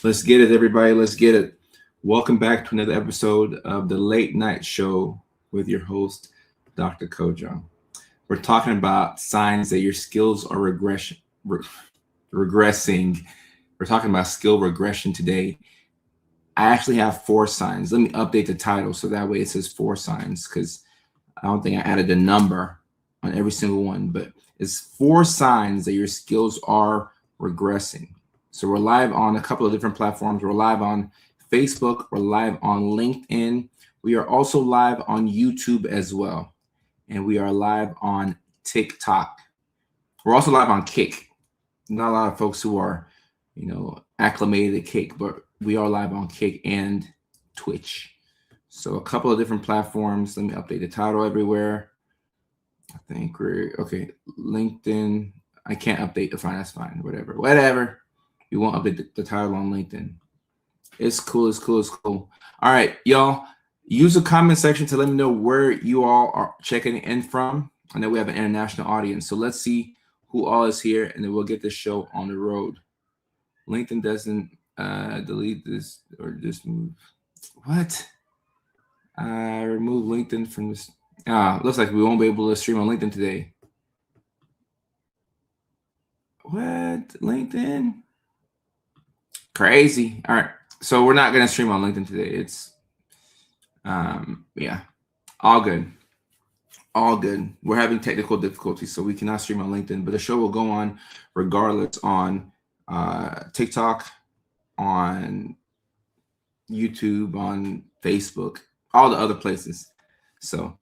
Let's get it, everybody. Let's get it. Welcome back to another episode of the Late Night Show with your host, Dr. Kojo. We're talking about signs that your skills are regressing. We're talking about skill regression today. I actually have 4 signs. Let me update the title so that way it says 4 signs because I don't think I added a number on every single one, but it's 4 signs that your skills are regressing. So we're live on a couple of different platforms. We're live on Facebook. We're live on LinkedIn. We are also live on YouTube as well. And we are live on TikTok. We're also live on Kick. Not a lot of folks who are, acclimated to Kick, but we are live on Kick and Twitch. So a couple of different platforms. Let me update the title everywhere. I think we're okay. LinkedIn. I can't update the fine. That's fine. Whatever. You won't update the title on LinkedIn. It's cool. All right, y'all. Use the comment section to let me know where you all are checking in from. I know we have an international audience, so let's see who all is here, and then we'll get the show on the road. LinkedIn doesn't delete this or just move. What? Remove LinkedIn from this. Looks like we won't be able to stream on LinkedIn today. What? LinkedIn? Crazy. All right. So we're not going to stream on LinkedIn today. It's, all good. All good. We're having technical difficulties, so we cannot stream on LinkedIn, but the show will go on regardless on TikTok, on YouTube, on Facebook, all the other places. So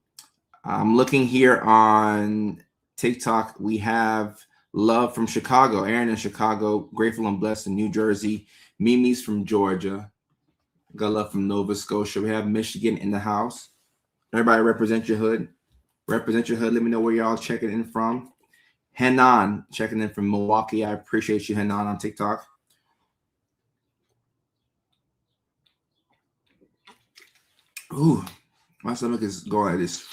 I'm looking here on TikTok. We have Love from Chicago, Aaron in Chicago, Grateful and Blessed in New Jersey, Mimi's from Georgia, got love from Nova Scotia. We have Michigan in the house. Everybody represent your hood. Represent your hood. Let me know where y'all checking in from. Henan checking in from Milwaukee. I appreciate you, Henan, on TikTok. Ooh, my stomach is going like this.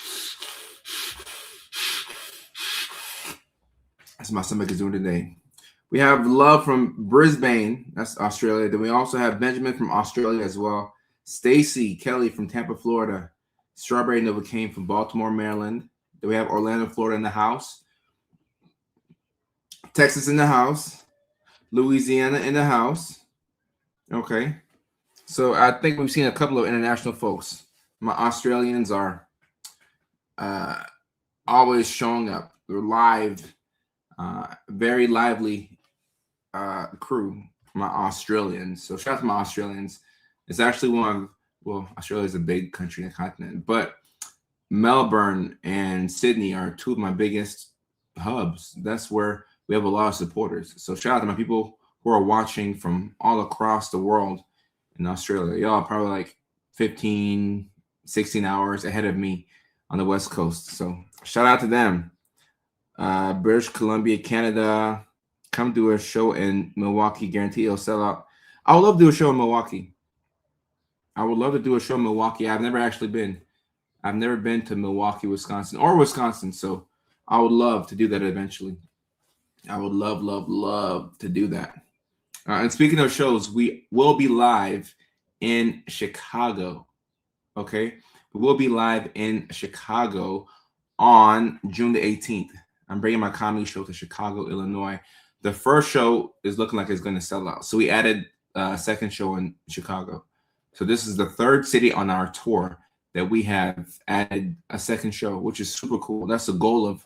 That's what my stomach is doing today. We have Love from Brisbane. That's Australia. Then we also have Benjamin from Australia as well. Stacy Kelly from Tampa, Florida. Strawberry Novocaine from Baltimore, Maryland. Then we have Orlando, Florida in the house. Texas in the house. Louisiana in the house. Okay. So I think we've seen a couple of international folks. My Australians are always showing up. They're live. Very lively crew, my Australians. So shout out to my Australians. It's actually Australia is a big country and continent, but Melbourne and Sydney are 2 of my biggest hubs. That's where we have a lot of supporters. So shout out to my people who are watching from all across the world in Australia. Y'all are probably like 15, 16 hours ahead of me on the West Coast. So shout out to them. British Columbia, Canada, come do a show in Milwaukee. Guarantee it'll sell out. I would love to do a show in Milwaukee. I would love to do a show in Milwaukee. I've never actually been. I've never been to Milwaukee, Wisconsin. So I would love to do that eventually. I would love to do that. And speaking of shows, we will be live in Chicago. Okay, we will be live in Chicago on June the 18th. I'm bringing my comedy show to Chicago, Illinois. The first show is looking like it's going to sell out. So we added a second show in Chicago. So this is the 3rd city on our tour that we have added a second show, which is super cool. That's the goal of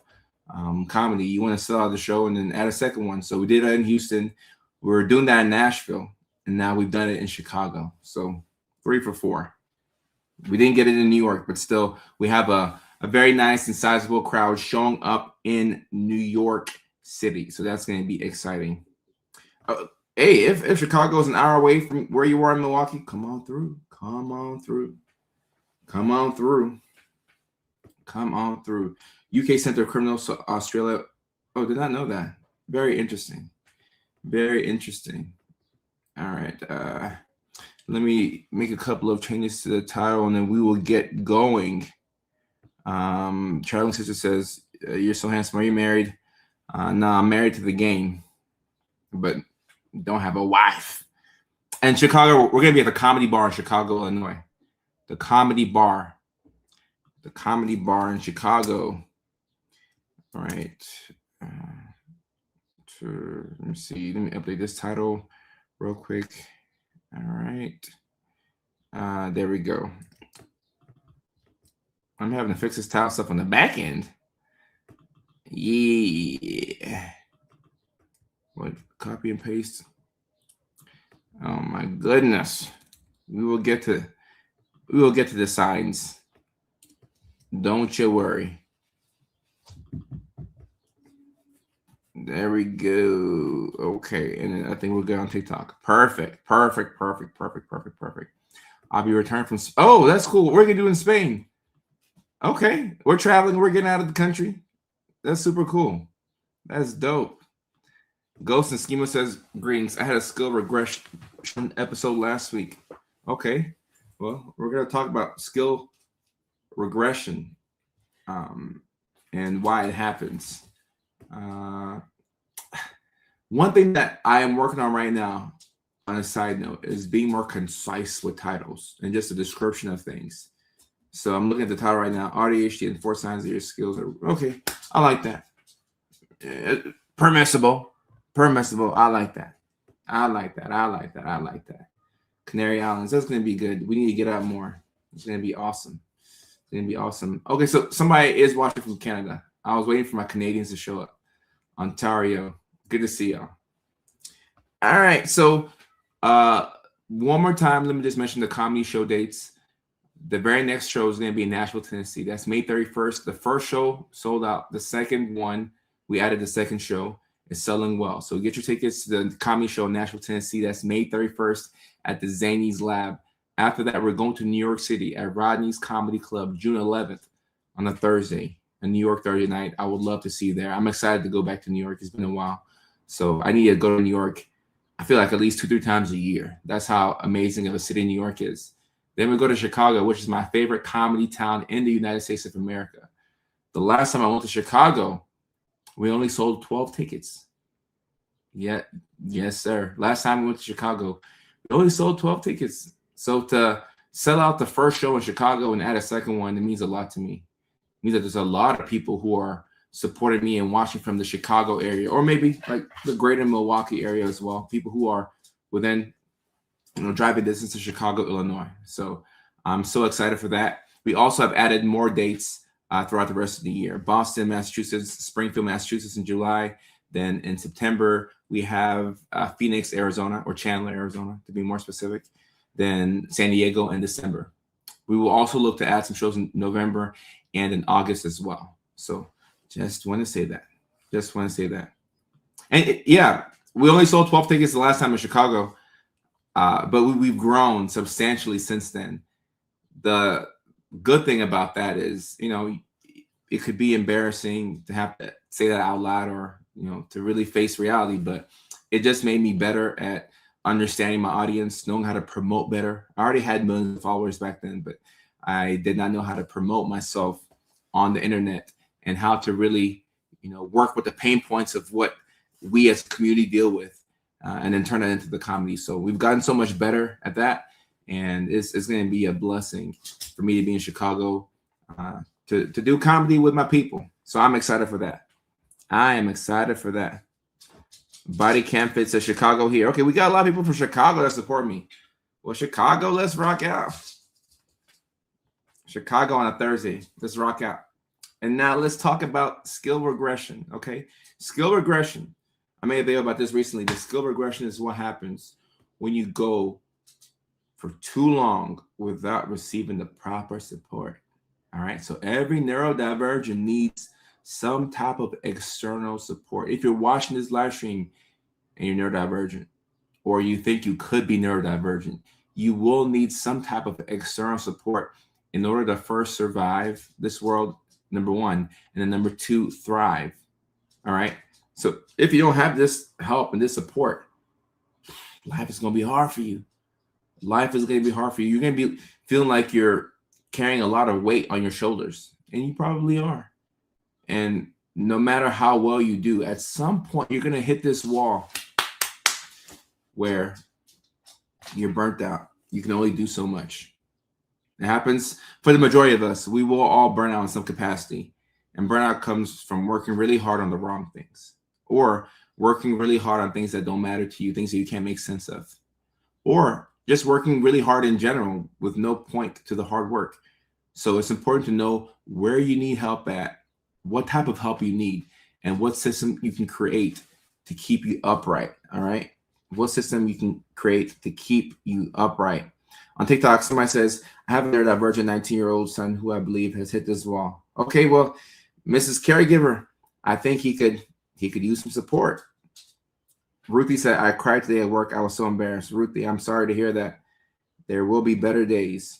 comedy. You want to sell out the show and then add a second one. So we did that in Houston. We were doing that in Nashville. And now we've done it in Chicago. So 3 for 4. We didn't get it in New York, but still we have a very nice and sizable crowd showing up in New York City. So that's going to be exciting. Hey, if Chicago is an hour away from where you are in Milwaukee, come on through. UK Center of Criminals, Australia. Oh, did not know that. Very interesting. All right. Let me make a couple of changes to the title, and then we will get going. Charlie Sister says, "You're so handsome. Are you married?" No, I'm married to the game, but don't have a wife. And Chicago, we're gonna be at the Comedy Bar in Chicago, Illinois. The Comedy Bar. The Comedy Bar in Chicago. All right. Let me see. Let me update this title real quick. All right. There we go. I'm having to fix this title stuff on the back end. Yeah. What? Copy and paste. Oh my goodness. We will get to the signs. Don't you worry. There we go. Okay, and then I think we'll go on TikTok. Perfect. I'll be returning from. Oh, that's cool. What we're gonna do in Spain. Okay, we're traveling. We're getting out of the country. That's super cool. That's dope. Ghost and Schema says, greetings. I had a skill regression episode last week. Okay, well, we're gonna talk about skill regression, and why it happens. One thing that I am working on right now, on a side note, is being more concise with titles and just a description of things. So I'm looking at the title right now: AuDHD and 4 signs of your skills. Okay, I like that. Permissible. I like that. Canary Islands. That's gonna be good. We need to get out more. It's gonna be awesome. Okay, so somebody is watching from Canada. I was waiting for my Canadians to show up. Ontario. Good to see y'all. All right, so one more time, let me just mention the comedy show dates. The very next show is going to be in Nashville, Tennessee. That's May 31st. The first show sold out. The second one, we added the second show. It's selling well. So get your tickets to the comedy show in Nashville, Tennessee. That's May 31st at the Zanies Lab. After that, we're going to New York City at Rodney's Comedy Club, June 11th on a Thursday, a New York Thursday night. I would love to see you there. I'm excited to go back to New York. It's been a while. So I need to go to New York, I feel like at least 2-3 times a year. That's how amazing of a city New York is. Then we go to Chicago, which is my favorite comedy town in the United States of America. The last time I went to Chicago, we only sold 12 tickets. Yeah, yes, sir. Last time we went to Chicago, we only sold 12 tickets. So to sell out the first show in Chicago and add a second one, it means a lot to me. It means that there's a lot of people who are supporting me and watching from the Chicago area, or maybe like the greater Milwaukee area as well. People who are within, driving distance to Chicago, Illinois. So I'm so excited for that. We also have added more dates throughout the rest of the year. Boston, Massachusetts, Springfield, Massachusetts in July. Then in September, we have Phoenix, Arizona, or Chandler, Arizona, to be more specific. Then San Diego in December. We will also look to add some shows in November and in August as well. So just want to say that. And we only sold 12 tickets the last time in Chicago, but we've grown substantially since then. The good thing about that is, it could be embarrassing to have to say that out loud, or, to really face reality, but it just made me better at understanding my audience, knowing how to promote better. I already had millions of followers back then, but I did not know how to promote myself on the internet and how to really, work with the pain points of what we as a community deal with, and then turn that into the comedy. So we've gotten so much better at that, and it's going to be a blessing for me to be in Chicago, to do comedy with my people. So I'm excited for that. Body Cam Fit says Chicago here. Okay, we got a lot of people from Chicago that support me. Well, Chicago, let's rock out. Chicago on a Thursday. Let's rock out. And now let's talk about skill regression, okay? Skill regression. I made a video about this recently. The skill regression is what happens when you go for too long without receiving the proper support, all right? So every neurodivergent needs some type of external support. If you're watching this live stream and you're neurodivergent, or you think you could be neurodivergent, you will need some type of external support in order to first survive this world, number one, and then number two, thrive. All right. So if you don't have this help and this support, life is going to be hard for you. You're going to be feeling like you're carrying a lot of weight on your shoulders, and you probably are. And no matter how well you do, at some point, you're going to hit this wall where You're burnt out. You can only do so much. It happens for the majority of us. We will all burn out in some capacity. And burnout comes from working really hard on the wrong things, or working really hard on things that don't matter to you, things that you can't make sense of, or just working really hard in general with no point to the hard work. So it's important to know where you need help at, what type of help you need, and what system you can create to keep you upright. All right. What system you can create to keep you upright. On TikTok, somebody says, I have a neurodivergent 19-year-old son who I believe has hit this wall. Okay, well, Mrs. Caregiver, I think he could use some support. Ruthie said, I cried today at work. I was so embarrassed. Ruthie, I'm sorry to hear that. There will be better days.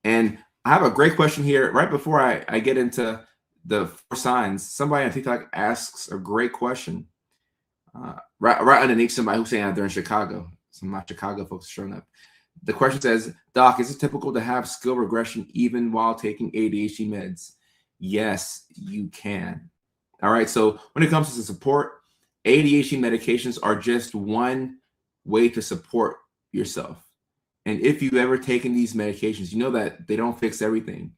And I have a great question here. Right before I get into the 4 signs, somebody on TikTok asks a great question. Right underneath somebody who's saying they're in Chicago. Some of my Chicago folks are showing up. The question says, Doc, is it typical to have skill regression even while taking ADHD meds? Yes, you can. All right. So when it comes to support, ADHD medications are just one way to support yourself. And if you've ever taken these medications, you know that they don't fix everything.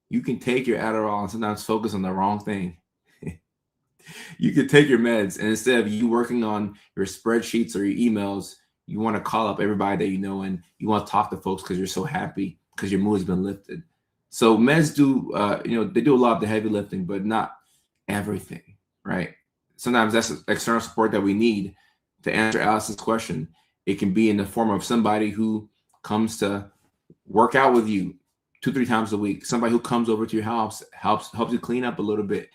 You can take your Adderall and sometimes focus on the wrong thing. You could take your meds, and instead of you working on your spreadsheets or your emails, you want to call up everybody that you know, and you want to talk to folks because you're so happy because your mood has been lifted. So meds do, they do a lot of the heavy lifting, but not everything, right? Sometimes that's external support that we need to answer Alice's question. It can be in the form of somebody who comes to work out with you 2-3 times a week. Somebody who comes over to your house, helps you clean up a little bit.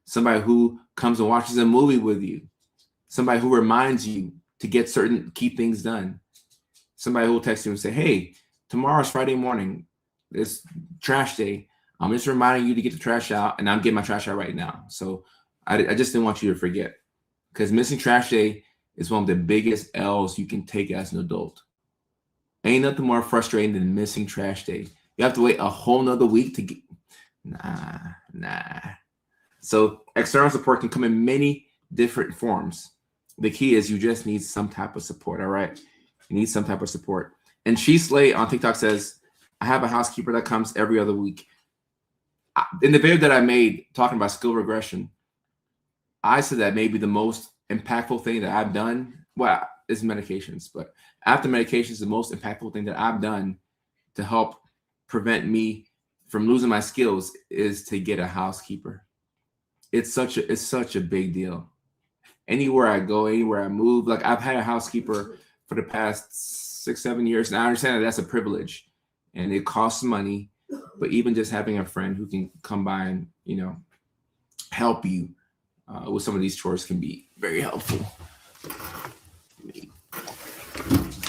Somebody who comes and watches a movie with you. Somebody who reminds you to get certain key things done. Somebody who will text you and say, hey, tomorrow's Friday morning. It's trash day. I'm just reminding you to get the trash out, and I'm getting my trash out right now. So I just didn't want you to forget, because missing trash day is one of the biggest L's you can take as an adult. Ain't nothing more frustrating than missing trash day. You have to wait a whole nother week to get, nah. So external support can come in many different forms. The key is you just need some type of support, all right? You need some type of support. And She Slay on TikTok says, I have a housekeeper that comes every other week. In the video that I made talking about skill regression, I said that maybe the most impactful thing that I've done, well, is medications, but after medications, the most impactful thing that I've done to help prevent me from losing my skills is to get a housekeeper. It's such a big deal. Anywhere I go, anywhere I move, like I've had a housekeeper for the past 6-7 years, and I understand that that's a privilege and it costs money, but even just having a friend who can come by and help you with some of these chores can be very helpful.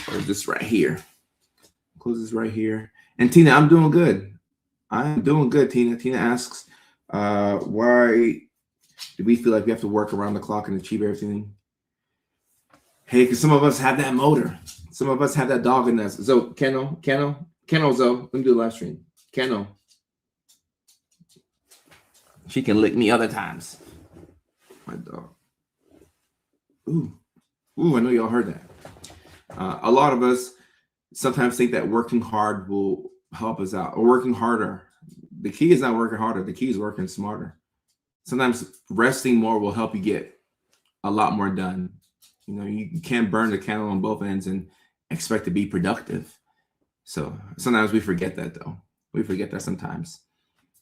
Close this right here. Close this right here. And Tina, I'm doing good. I'm doing good, Tina. Tina asks, why do we feel like we have to work around the clock and achieve everything? Hey, because some of us have that motor. Some of us have that dog in us. So, Keno, Zo, let me do a live stream. Keno. She can lick me other times. My dog. Ooh, I know y'all heard that. A lot of us sometimes think that working hard will help us out, or working harder. The key is not working harder. The key is working smarter. Sometimes resting more will help you get a lot more done. You can't burn the candle on both ends and expect to be productive. So sometimes we forget that, though. We forget that sometimes.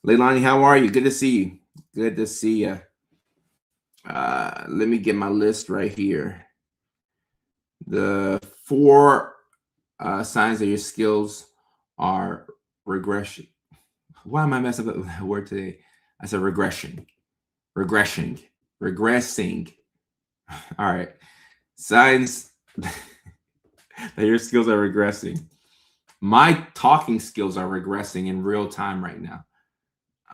Leilani, how are you? Good to see you. Good to see you. Let me get my list right here. The 4 signs that your skills are regression. Why am I messing up with that word today? I said regression. Regressing. All right. Signs that your skills are regressing. My talking skills are regressing in real time right now.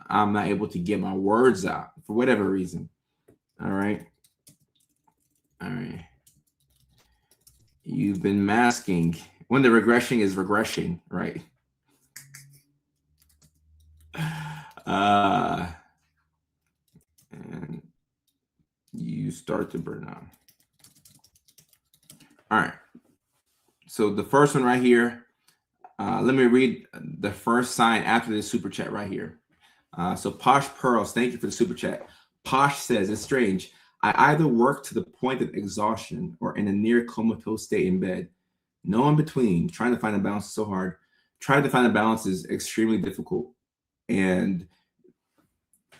I'm not able to get my words out for whatever reason. All right. You've been masking. When the regression is regressing, right? And you start to burn out. All right. So the first one right here, let me read the first sign after the super chat right here. So Posh Pearls, thank you for the super chat. Posh says, it's strange. I either work to the point of exhaustion or in a near comatose state in bed. No in between. Trying to find a balance is so hard. Trying to find a balance is extremely difficult. And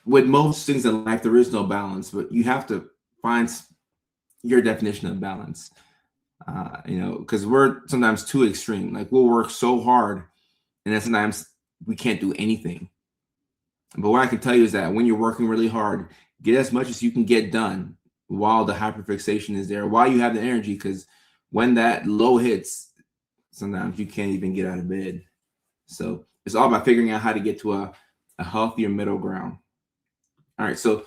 with most things in life, there is no balance, but you have to find your definition of balance. Because we're sometimes too extreme. Like we'll work so hard, and then sometimes we can't do anything. But what I can tell you is that when you're working really hard, get as much as you can get done while the hyperfixation is there, while you have the energy, because when that low hits, sometimes you can't even get out of bed. So it's all about figuring out how to get to a healthier middle ground. All right, so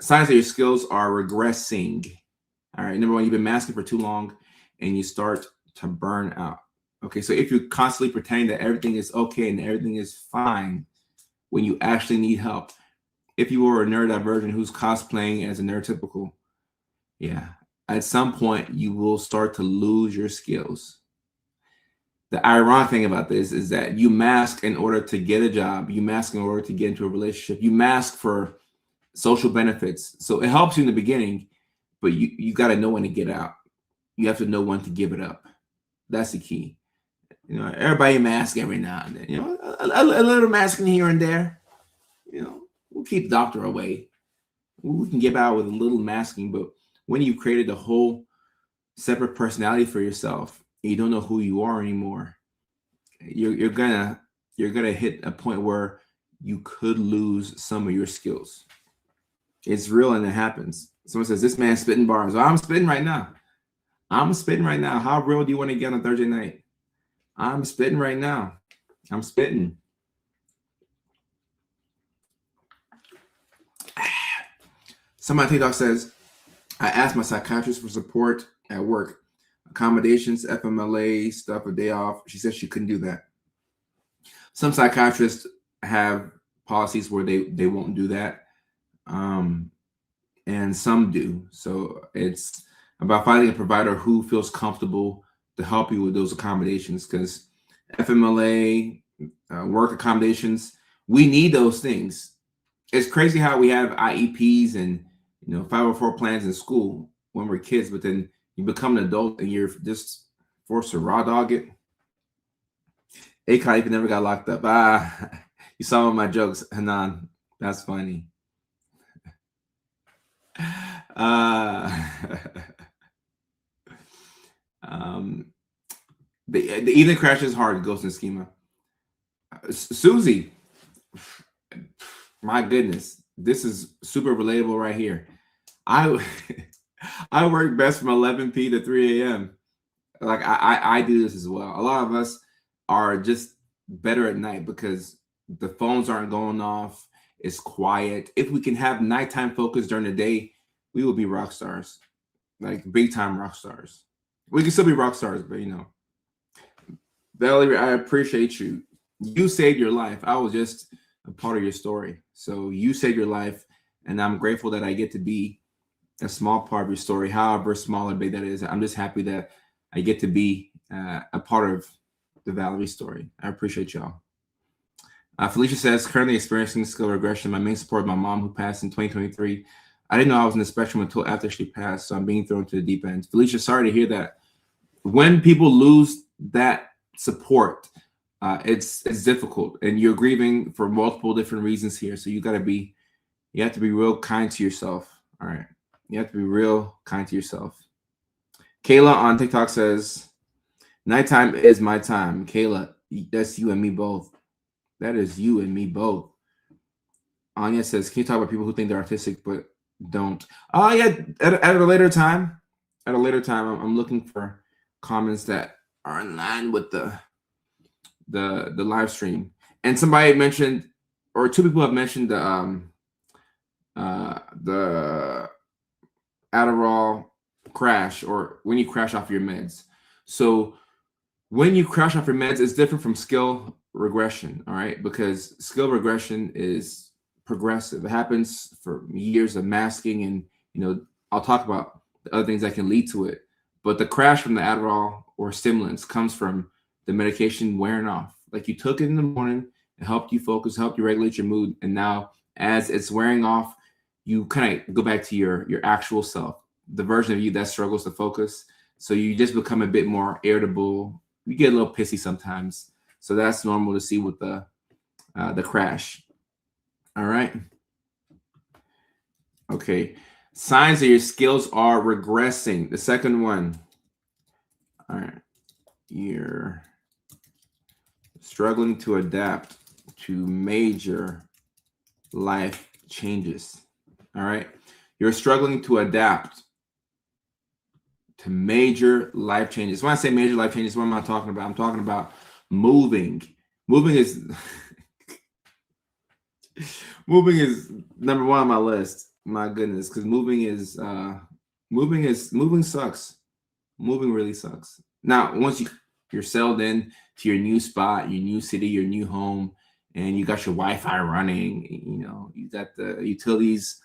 signs that your skills are regressing. All right, number one, you've been masking for too long and you start to burn out. Okay, so if you're constantly pretending that everything is okay and everything is fine when you actually need help, if you were a neurodivergent who's cosplaying as a neurotypical, yeah, at some point you will start to lose your skills. The ironic thing about this is that you mask in order to get a job, you mask in order to get into a relationship, you mask for social benefits. So it helps you in the beginning, but you got to know when to get out. You have to know when to give it up. That's the key. Everybody mask every now and then. A little masking here and there. We'll keep the doctor away. We can get out with a little masking, but when you've created a whole separate personality for yourself, and you don't know who you are anymore, you're gonna hit a point where you could lose some of your skills. It's real and it happens. Someone says, this man's spitting bars. Well, I'm spitting right now. How real do you want to get on Thursday night? I'm spitting right now. I'm spitting. Somebody on TikTok says, I asked my psychiatrist for support at work. Accommodations, FMLA, stuff, a day off. She said she couldn't do that. Some psychiatrists have policies where they won't do that. And some do. So it's about finding a provider who feels comfortable to help you with those accommodations, because FMLA, work accommodations, we need those things. It's crazy how we have IEPs and 504 plans in school when we're kids, but then you become an adult and you're just forced to raw dog it. Akon never got locked up. You saw one of my jokes, Hanan. That's funny. The evening crash is hard. Ghost and schema. Susie, my goodness, this is super relatable right here. I work best from 11 p to 3 a.m. Like I do this as well. A lot of us are just better at night because the phones aren't going off. It's quiet. If we can have nighttime focus during the day, we will be rock stars, like big time rock stars. We can still be rock stars, but Valerie, I appreciate you. You saved your life. I was just a part of your story. So you saved your life, and I'm grateful that I get to be a small part of your story, however small or big that is. I'm just happy that I get to be a part of the Valerie story. I appreciate y'all. Felicia says, currently experiencing skill regression. My main support is my mom, who passed in 2023. I didn't know I was in the spectrum until after she passed, so I'm being thrown to the deep end. Felicia, sorry to hear that. When people lose that support, it's difficult, and you're grieving for multiple different reasons here. So you have to be real kind to yourself. All right, you have to be real kind to yourself. Kayla on TikTok says, nighttime is my time. Kayla, that's you and me both. That is you and me both. Anya says, can you talk about people who think they're artistic but don't? Oh yeah, at a later time. At a later time, I'm looking for comments that are in line with the live stream. And somebody mentioned, or two people have mentioned the Adderall crash, or when you crash off your meds. So when you crash off your meds, it's different from skill regression, all right? Because skill regression is progressive. It happens for years of masking, and I'll talk about the other things that can lead to it. But the crash from the Adderall or stimulants comes from the medication wearing off. Like you took it in the morning, it helped you focus, helped you regulate your mood, and now as it's wearing off, you kind of go back to your actual self, the version of you that struggles to focus. So you just become a bit more irritable. You get a little pissy sometimes. So that's normal to see with the crash. All right. Okay. Signs that your skills are regressing. The second one. All right. You're struggling to adapt to major life changes. All right. You're struggling to adapt to major life changes. When I say major life changes, what am I talking about? I'm talking about moving. Moving is moving is number one on my list. My goodness, because moving sucks. Moving really sucks. Now, once you're settled in to your new spot, your new city, your new home, and you got your Wi-Fi running, you got the utilities,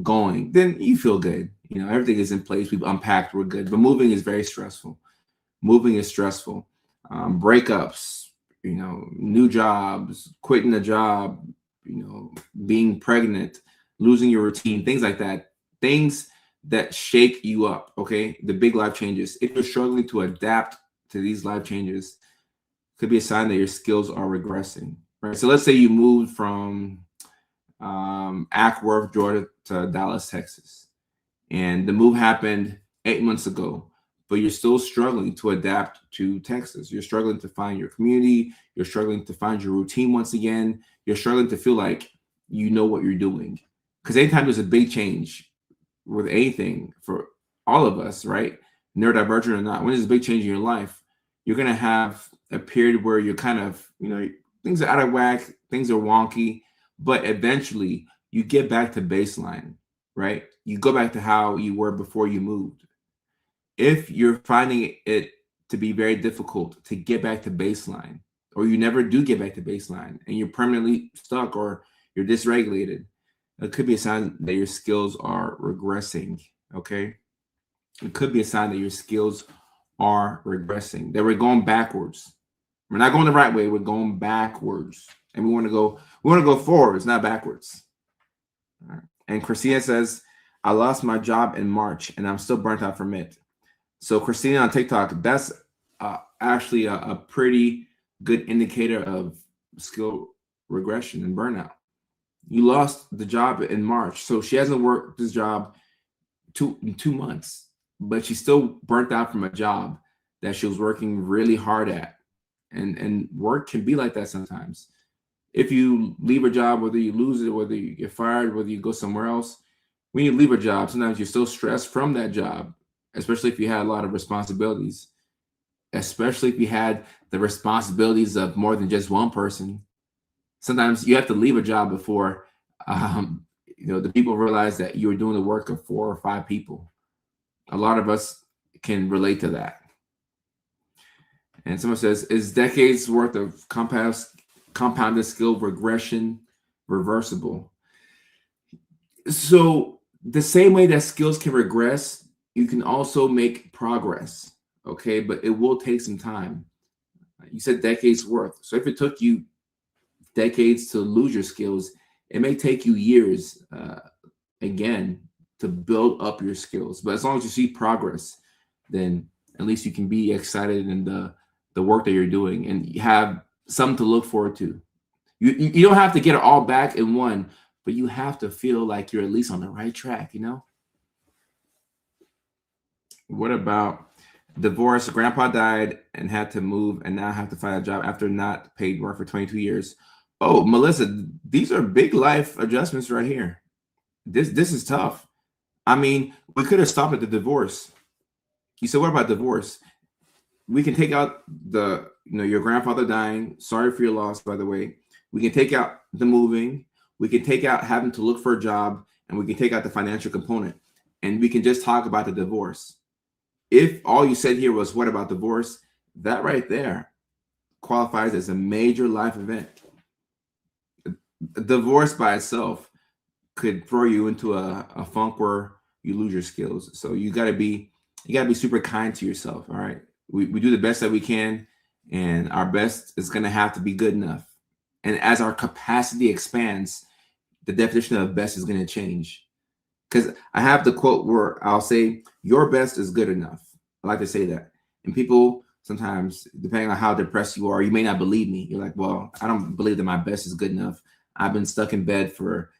going, then you feel good. Everything is in place. We've unpacked. We're good. But moving is very stressful. Moving is stressful. Breakups, new jobs, quitting a job, being pregnant, losing your routine, things like that. Things that shake you up, okay? The big life changes. If you're struggling to adapt to these life changes, could be a sign that your skills are regressing, right? So let's say you moved from Ackworth, Georgia to Dallas, Texas, and the move happened 8 months ago, but you're still struggling to adapt to Texas. You're struggling to find your community. You're struggling to find your routine once again. You're struggling to feel like you know what you're doing. Because anytime there's a big change with anything for all of us, right? Neurodivergent or not, when there's a big change in your life, you're going to have a period where you're kind of, things are out of whack, things are wonky, but eventually you get back to baseline, right? You go back to how you were before you moved. If you're finding it to be very difficult to get back to baseline, or you never do get back to baseline and you're permanently stuck or you're dysregulated, it could be a sign that your skills are regressing, okay? It could be a sign that your skills are regressing, that we're going backwards. We're not going the right way, we're going backwards. And we want to go forwards, not backwards. All right. And Christina says, I lost my job in March and I'm still burnt out from it. So Christina on TikTok, that's actually a pretty good indicator of skill regression and burnout. You lost the job in March. So she hasn't worked this job in 2 months, but she's still burnt out from a job that she was working really hard at. And work can be like that sometimes. If you leave a job, whether you lose it, whether you get fired, whether you go somewhere else, when you leave a job, sometimes you're still stressed from that job, especially if you had a lot of responsibilities, especially if you had the responsibilities of more than just one person. Sometimes you have to leave a job before the people realize that you're doing the work of 4 or 5 people. A lot of us can relate to that. And someone says, is decades worth of compounded skill regression reversible? So the same way that skills can regress, you can also make progress, okay? But it will take some time. You said decades worth. So if it took you decades to lose your skills, it may take you years again to build up your skills. But as long as you see progress, then at least you can be excited in the work that you're doing and you have something to look forward to. You don't have to get it all back in one, but you have to feel like you're at least on the right track, What about divorce? Grandpa died and had to move and now have to find a job after not paid work for 22 years. Oh, Melissa, these are big life adjustments right here. This is tough. I mean, we could have stopped at the divorce. You said, what about divorce? We can take out your grandfather dying. Sorry for your loss, by the way. We can take out the moving. We can take out having to look for a job, and we can take out the financial component. And we can just talk about the divorce. If all you said here was, what about divorce? That right there qualifies as a major life event. A divorce by itself could throw you into a funk where you lose your skills. So you gotta be super kind to yourself. All right. We do the best that we can, and our best is going to have to be good enough. And as our capacity expands, the definition of best is going to change. Because I have the quote where I'll say, your best is good enough. I like to say that. And people sometimes, depending on how depressed you are, you may not believe me. You're like, well, I don't believe that my best is good enough. I've been stuck in bed for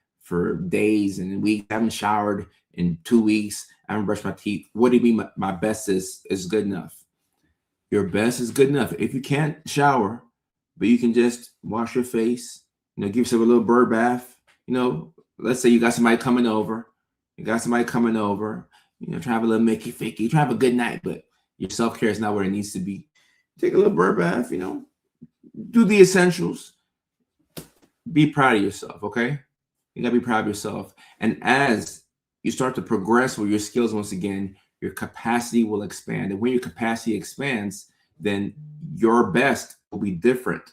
days and weeks. I haven't showered in 2 weeks. I haven't brushed my teeth. What do you mean my best is good enough? Your best is good enough. If you can't shower, but you can just wash your face, give yourself a little bird bath. Let's say you got somebody coming over. Try to have a little makey fakey, try to have a good night, but your self-care is not where it needs to be. Take a little bird bath, do the essentials. Be proud of yourself, okay? You gotta be proud of yourself. And as you start to progress with your skills once again, your capacity will expand. And when your capacity expands, then your best will be different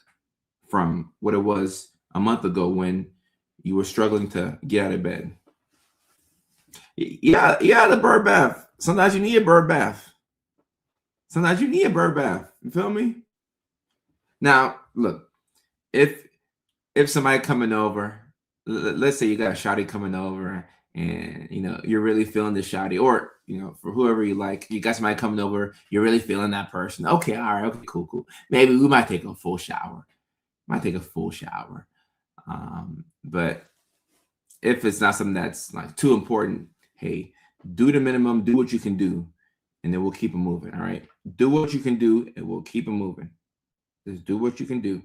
from what it was a month ago when you were struggling to get out of bed. Yeah, the bird bath. Sometimes you need a bird bath. You feel me? Now, look, if somebody coming over, let's say you got a shawty coming over and, you're really feeling the shawty, or, for whoever you like, you got somebody coming over, you're really feeling that person. Okay, all right, okay, cool. Maybe we might take a full shower. But if it's not something that's like too important, hey, do the minimum, do what you can do, and then we'll keep it moving. All right. Do what you can do, and we'll keep it moving. Just do what you can do.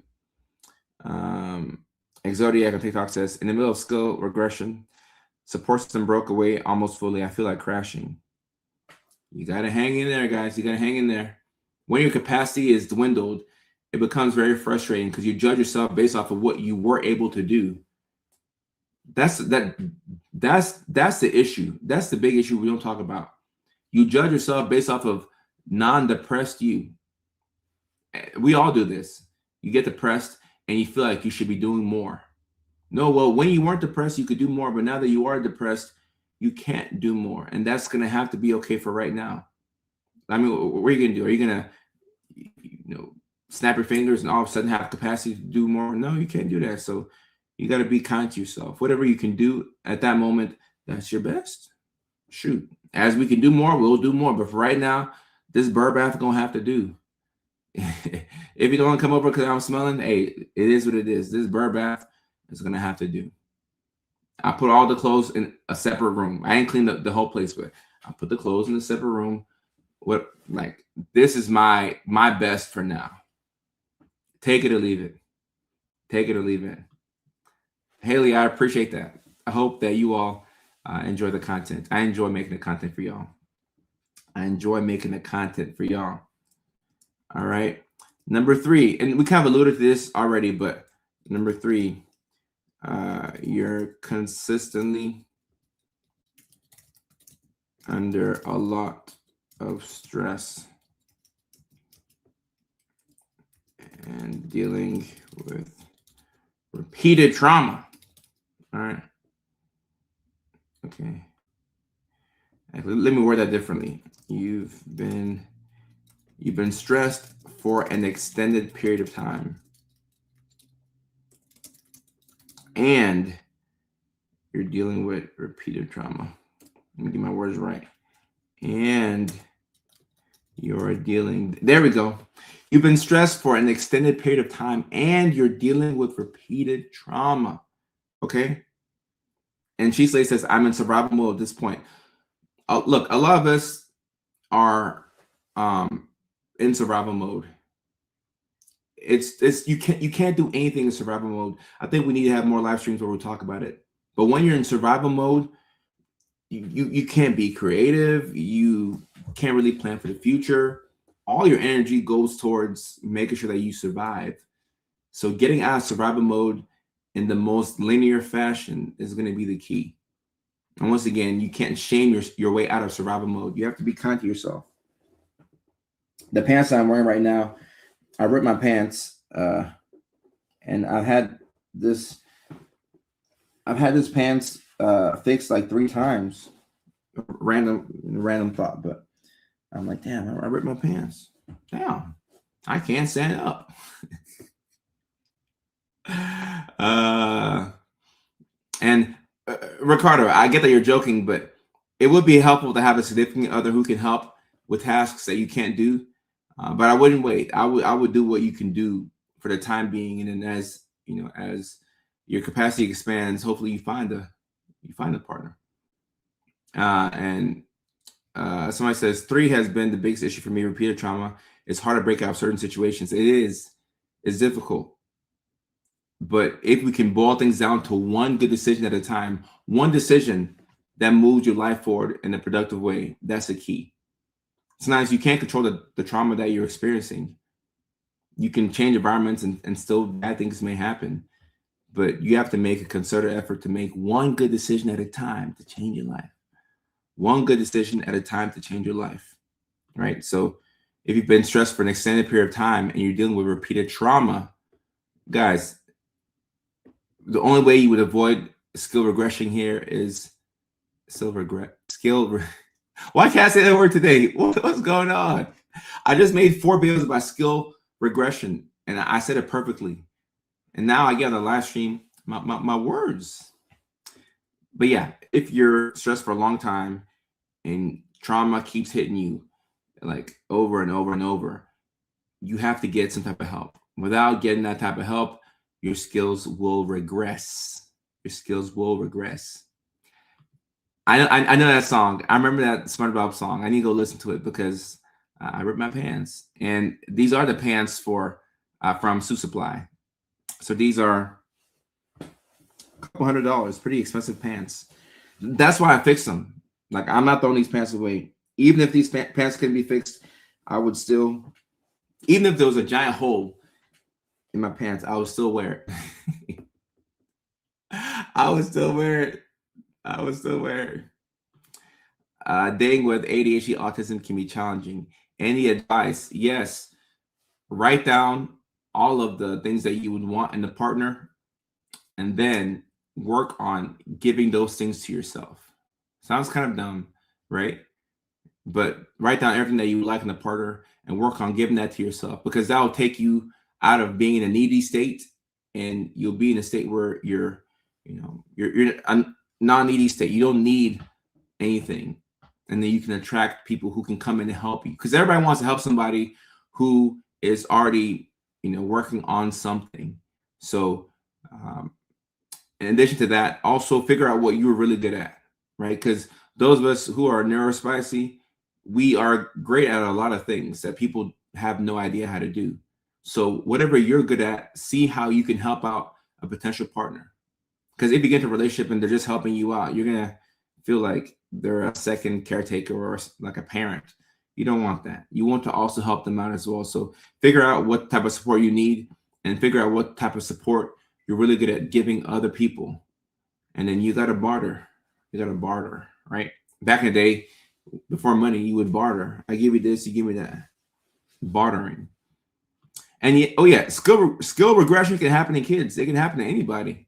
Exodiac on TikTok says, in the middle of skill regression, support system broke away almost fully. I feel like crashing. You got to hang in there, guys. You got to hang in there. When your capacity is dwindled, it becomes very frustrating because you judge yourself based off of what you were able to do. That's the issue. That's the big issue we don't talk about. You judge yourself based off of non-depressed you. We all do this. You get depressed and you feel like you should be doing more. No, well, when you weren't depressed, you could do more, but now that you are depressed, you can't do more. And that's going to have to be okay for right now. I mean, what are you going to do? Are you going to, snap your fingers and all of a sudden have capacity to do more? No, you can't do that. So you got to be kind to yourself. Whatever you can do at that moment, that's your best. Shoot. As we can do more, we'll do more. But for right now, this bird bath is going to have to do. If you don't want to come over because I'm smelling, hey, it is what it is. This bird bath is going to have to do. I put all the clothes in a separate room. I ain't cleaned up the whole place, but I put the clothes in a separate room. This is my best for now. Take it or leave it. Haley, I appreciate that. I hope that you all enjoy the content. I enjoy making the content for y'all. All right. Number 3, and we kind of alluded to this already, but number 3, you're consistently under a lot of stress and dealing with repeated trauma. All right. Okay. Let me word that differently. You've been stressed for an extended period of time, and you're dealing with repeated trauma. Let me get my words right. And you're dealing, there we go. You've been stressed for an extended period of time, and you're dealing with repeated trauma. Okay. And She Slay says, I'm in survival mode at this point. Look, a lot of us are in survival mode. It's you can't do anything in survival mode. I think we need to have more live streams where we talk about it. But when you're in survival mode, you can't be creative. You can't really plan for the future. All your energy goes towards making sure that you survive. So getting out of survival mode in the most linear fashion is going to be the key. And once again, you can't shame your way out of survival mode. You have to be kind to yourself. The pants I'm wearing right now, I ripped my pants, and I've had this pants fixed like 3 times. Random thought, but I'm like, damn, I ripped my pants. Damn, I can't stand up. uh, and Ricardo, I get that you're joking, but it would be helpful to have a significant other who can help with tasks that you can't do. But I wouldn't wait. I would do what you can do for the time being, and then as you know, as your capacity expands, hopefully you find a partner. And somebody says 3 has been the biggest issue for me. Repeated trauma. It's hard to break out of certain situations. It is. It's difficult. But if we can boil things down to one good decision at a time, one decision that moves your life forward in a productive way, that's the key. Sometimes you can't control the trauma that you're experiencing. You can change environments and still bad things may happen. But you have to make a concerted effort to make one good decision at a time to change your life. One good decision at a time to change your life, right? So if you've been stressed for an extended period of time and you're dealing with repeated trauma, guys, the only way you would avoid skill regression here is why can't I say that word today? What's going on? I just made 4 videos about skill regression and I said it perfectly. And now I get on the live stream my words. But yeah, if you're stressed for a long time and trauma keeps hitting you like over and over and over, you have to get some type of help. Without getting that type of help, your skills will regress. Your skills will regress. I know that song. I remember that SpongeBob song. I need to go listen to it because I ripped my pants. And these are the pants from Suit Supply. So these are a couple $100, pretty expensive pants. That's why I fixed them. Like, I'm not throwing these pants away. Even if these pants can be fixed, I would still, even if there was a giant hole in my pants, I would still wear it. I would still wear it. Dating with ADHD autism can be challenging. Any advice? Yes. Write down all of the things that you would want in a partner and then work on giving those things to yourself. Sounds kind of dumb, right? But write down everything that you would like in a partner and work on giving that to yourself, because that will take you out of being in a needy state and you'll be in a state where you're a non-needy state. You don't need anything. And then you can attract people who can come in and help you, because everybody wants to help somebody who is already, working on something. So in addition to that, also figure out what you're really good at, right? Because those of us who are neurospicy, we are great at a lot of things that people have no idea how to do. So whatever you're good at, see how you can help out a potential partner. Because if you get into a relationship and they're just helping you out, you're going to feel like they're a second caretaker or like a parent. You don't want that. You want to also help them out as well. So figure out what type of support you need and figure out what type of support you're really good at giving other people. And then you got to barter. Right? Back in the day, before money, you would barter. I give you this, you give me that. Bartering. And skill regression can happen in kids. It can happen to anybody.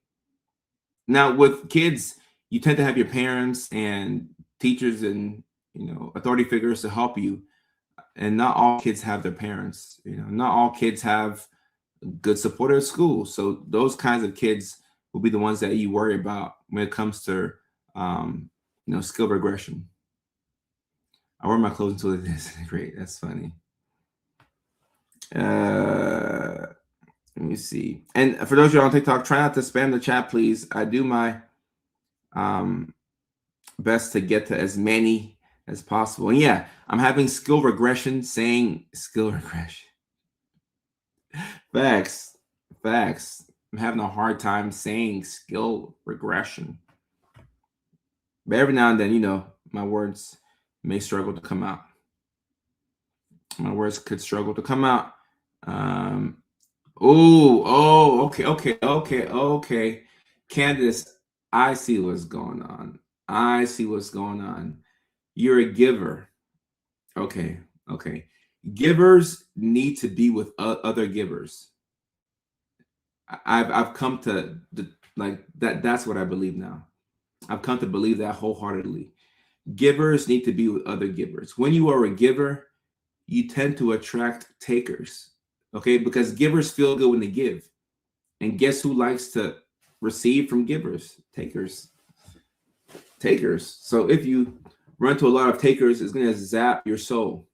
Now, with kids, you tend to have your parents and teachers and authority figures to help you. And not all kids have their parents. Not all kids have good support at school. So those kinds of kids will be the ones that you worry about when it comes to skill regression. I wear my clothes until it is. Great. That's funny. Let me see. And for those of you on TikTok, try not to spam the chat, please. I do my best to get to as many as possible. And yeah, I'm having skill regression, saying skill regression. Facts. I'm having a hard time saying skill regression. But every now and then, my words may struggle to come out. My words could struggle to come out. Okay. Candace, I see what's going on. You're a giver. Okay. Givers need to be with other givers. I've come to like that. That's what I believe now. I've come to believe that wholeheartedly. Givers need to be with other givers. When you are a giver, you tend to attract takers. Okay, because givers feel good when they give. And guess who likes to receive from givers? Takers. Takers. So if you run to a lot of takers, it's going to zap your soul.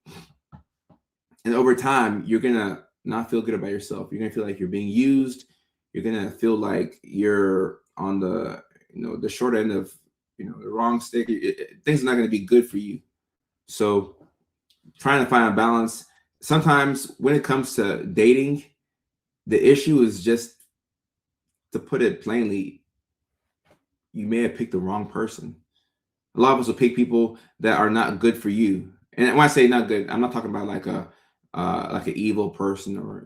And over time, you're going to not feel good about yourself. You're going to feel like you're being used. You're going to feel like you're on the, the short end of, the wrong stick. Things are not going to be good for you. So trying to find a balance. Sometimes when it comes to dating, the issue is just, to put it plainly, you may have picked the wrong person. A lot of us will pick people that are not good for you. And when I say not good, I'm not talking about like an evil person, or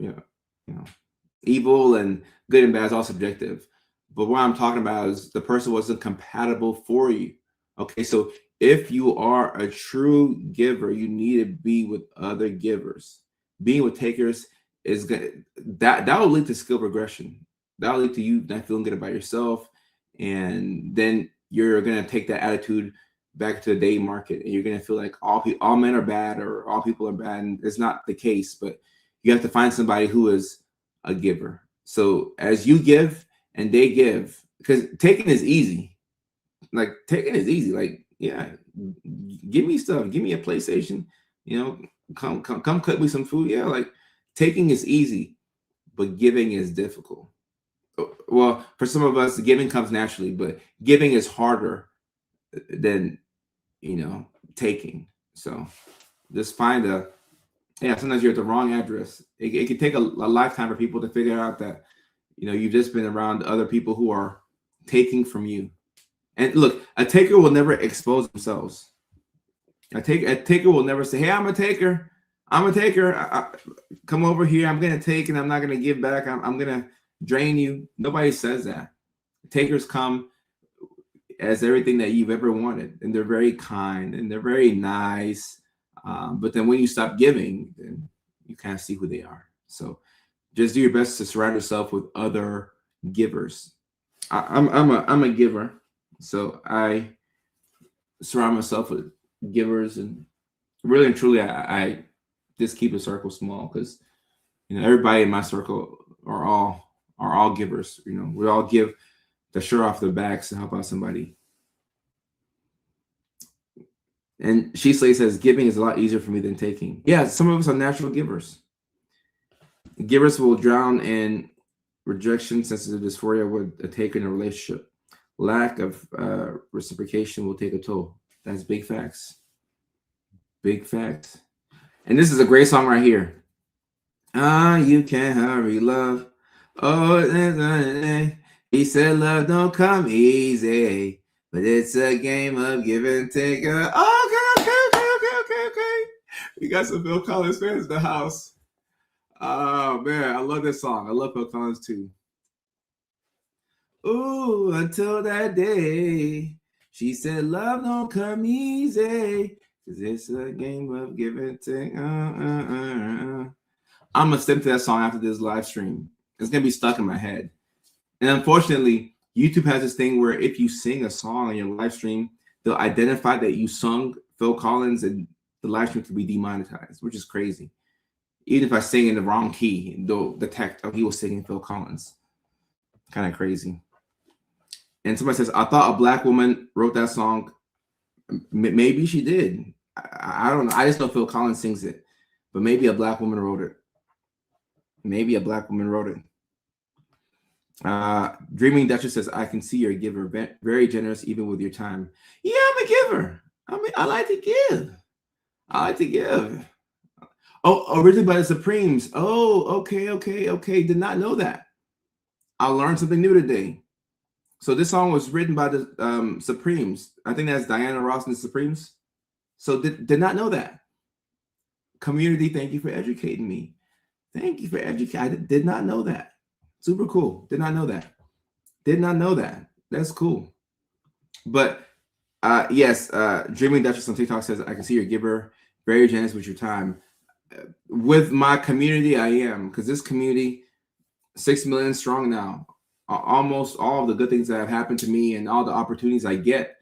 evil and good and bad is all subjective. But what I'm talking about is the person wasn't compatible for you. Okay, so if you are a true giver, you need to be with other givers. Being with takers is good. That will lead to skill regression. That will lead to you not feeling good about yourself, and then you're gonna take that attitude back to the dating market, and you're gonna feel like all men are bad, or all people are bad, and it's not the case. But you have to find somebody who is a giver. So as you give and they give, because taking is easy. Like taking is easy. Like, yeah, give me stuff, give me a PlayStation, come cook me some food. Yeah, like taking is easy, but giving is difficult. Well, for some of us, giving comes naturally, but giving is harder than taking. So just find sometimes you're at the wrong address. It can take a lifetime for people to figure out that you've just been around other people who are taking from you. And look, a taker will never expose themselves. A taker will never say, "Hey, I'm a taker. I'm a taker. Come over here. I'm gonna take, and I'm not gonna give back. I'm gonna drain you." Nobody says that. Takers come as everything that you've ever wanted, and they're very kind and they're very nice. But then when you stop giving, then you kind of see who they are. So just do your best to surround yourself with other givers. I'm a giver, so I surround myself with givers, and really and truly, I just keep the circle small, because everybody in my circle are all givers. We all give the shirt off their backs to help out somebody. And She Slay says, giving is a lot easier for me than taking. Yeah, some of us are natural givers. Givers will drown in rejection, sensitive dysphoria with a taker in a relationship. Lack of reciprocation will take a toll. That's big facts. Big facts. And this is a great song right here. You can't hurry love. Oh, he said love don't come easy, but it's a game of give and take. Okay. We got some Phil Collins fans in the house. Oh man, I love this song. I love Phil Collins too. Ooh, until that day, she said love don't come easy, 'cause it's a game of give and take. I'm gonna step to that song after this live stream. It's gonna be stuck in my head. And unfortunately, YouTube has this thing where if you sing a song on your live stream, they'll identify that you sung Phil Collins, and the live stream could be demonetized, which is crazy. Even if I sing in the wrong key, they'll detect, he was singing Phil Collins. Kind of crazy. And somebody says, I thought a black woman wrote that song. Maybe she did. I don't know. I just know Phil Collins sings it, but maybe a black woman wrote it. Maybe a black woman wrote it. Dreaming Duchess says, I can see you're a giver, very generous even with your time. Yeah, I'm a giver. I like to give. I like to give. Oh, originally by the Supremes. Oh, okay. Did not know that. I learned something new today. So this song was written by the Supremes. I think that's Diana Ross and the Supremes. So did not know that. Community, thank you for educating me. Thank you for educating. I did not know that. Super cool. Did not know that. Did not know that. That's cool. But yes, Dreaming Duchess on TikTok says, I can see you're a giver, very generous with your time. With my community, I am, because this community, 6 million strong now. Almost all of the good things that have happened to me and all the opportunities I get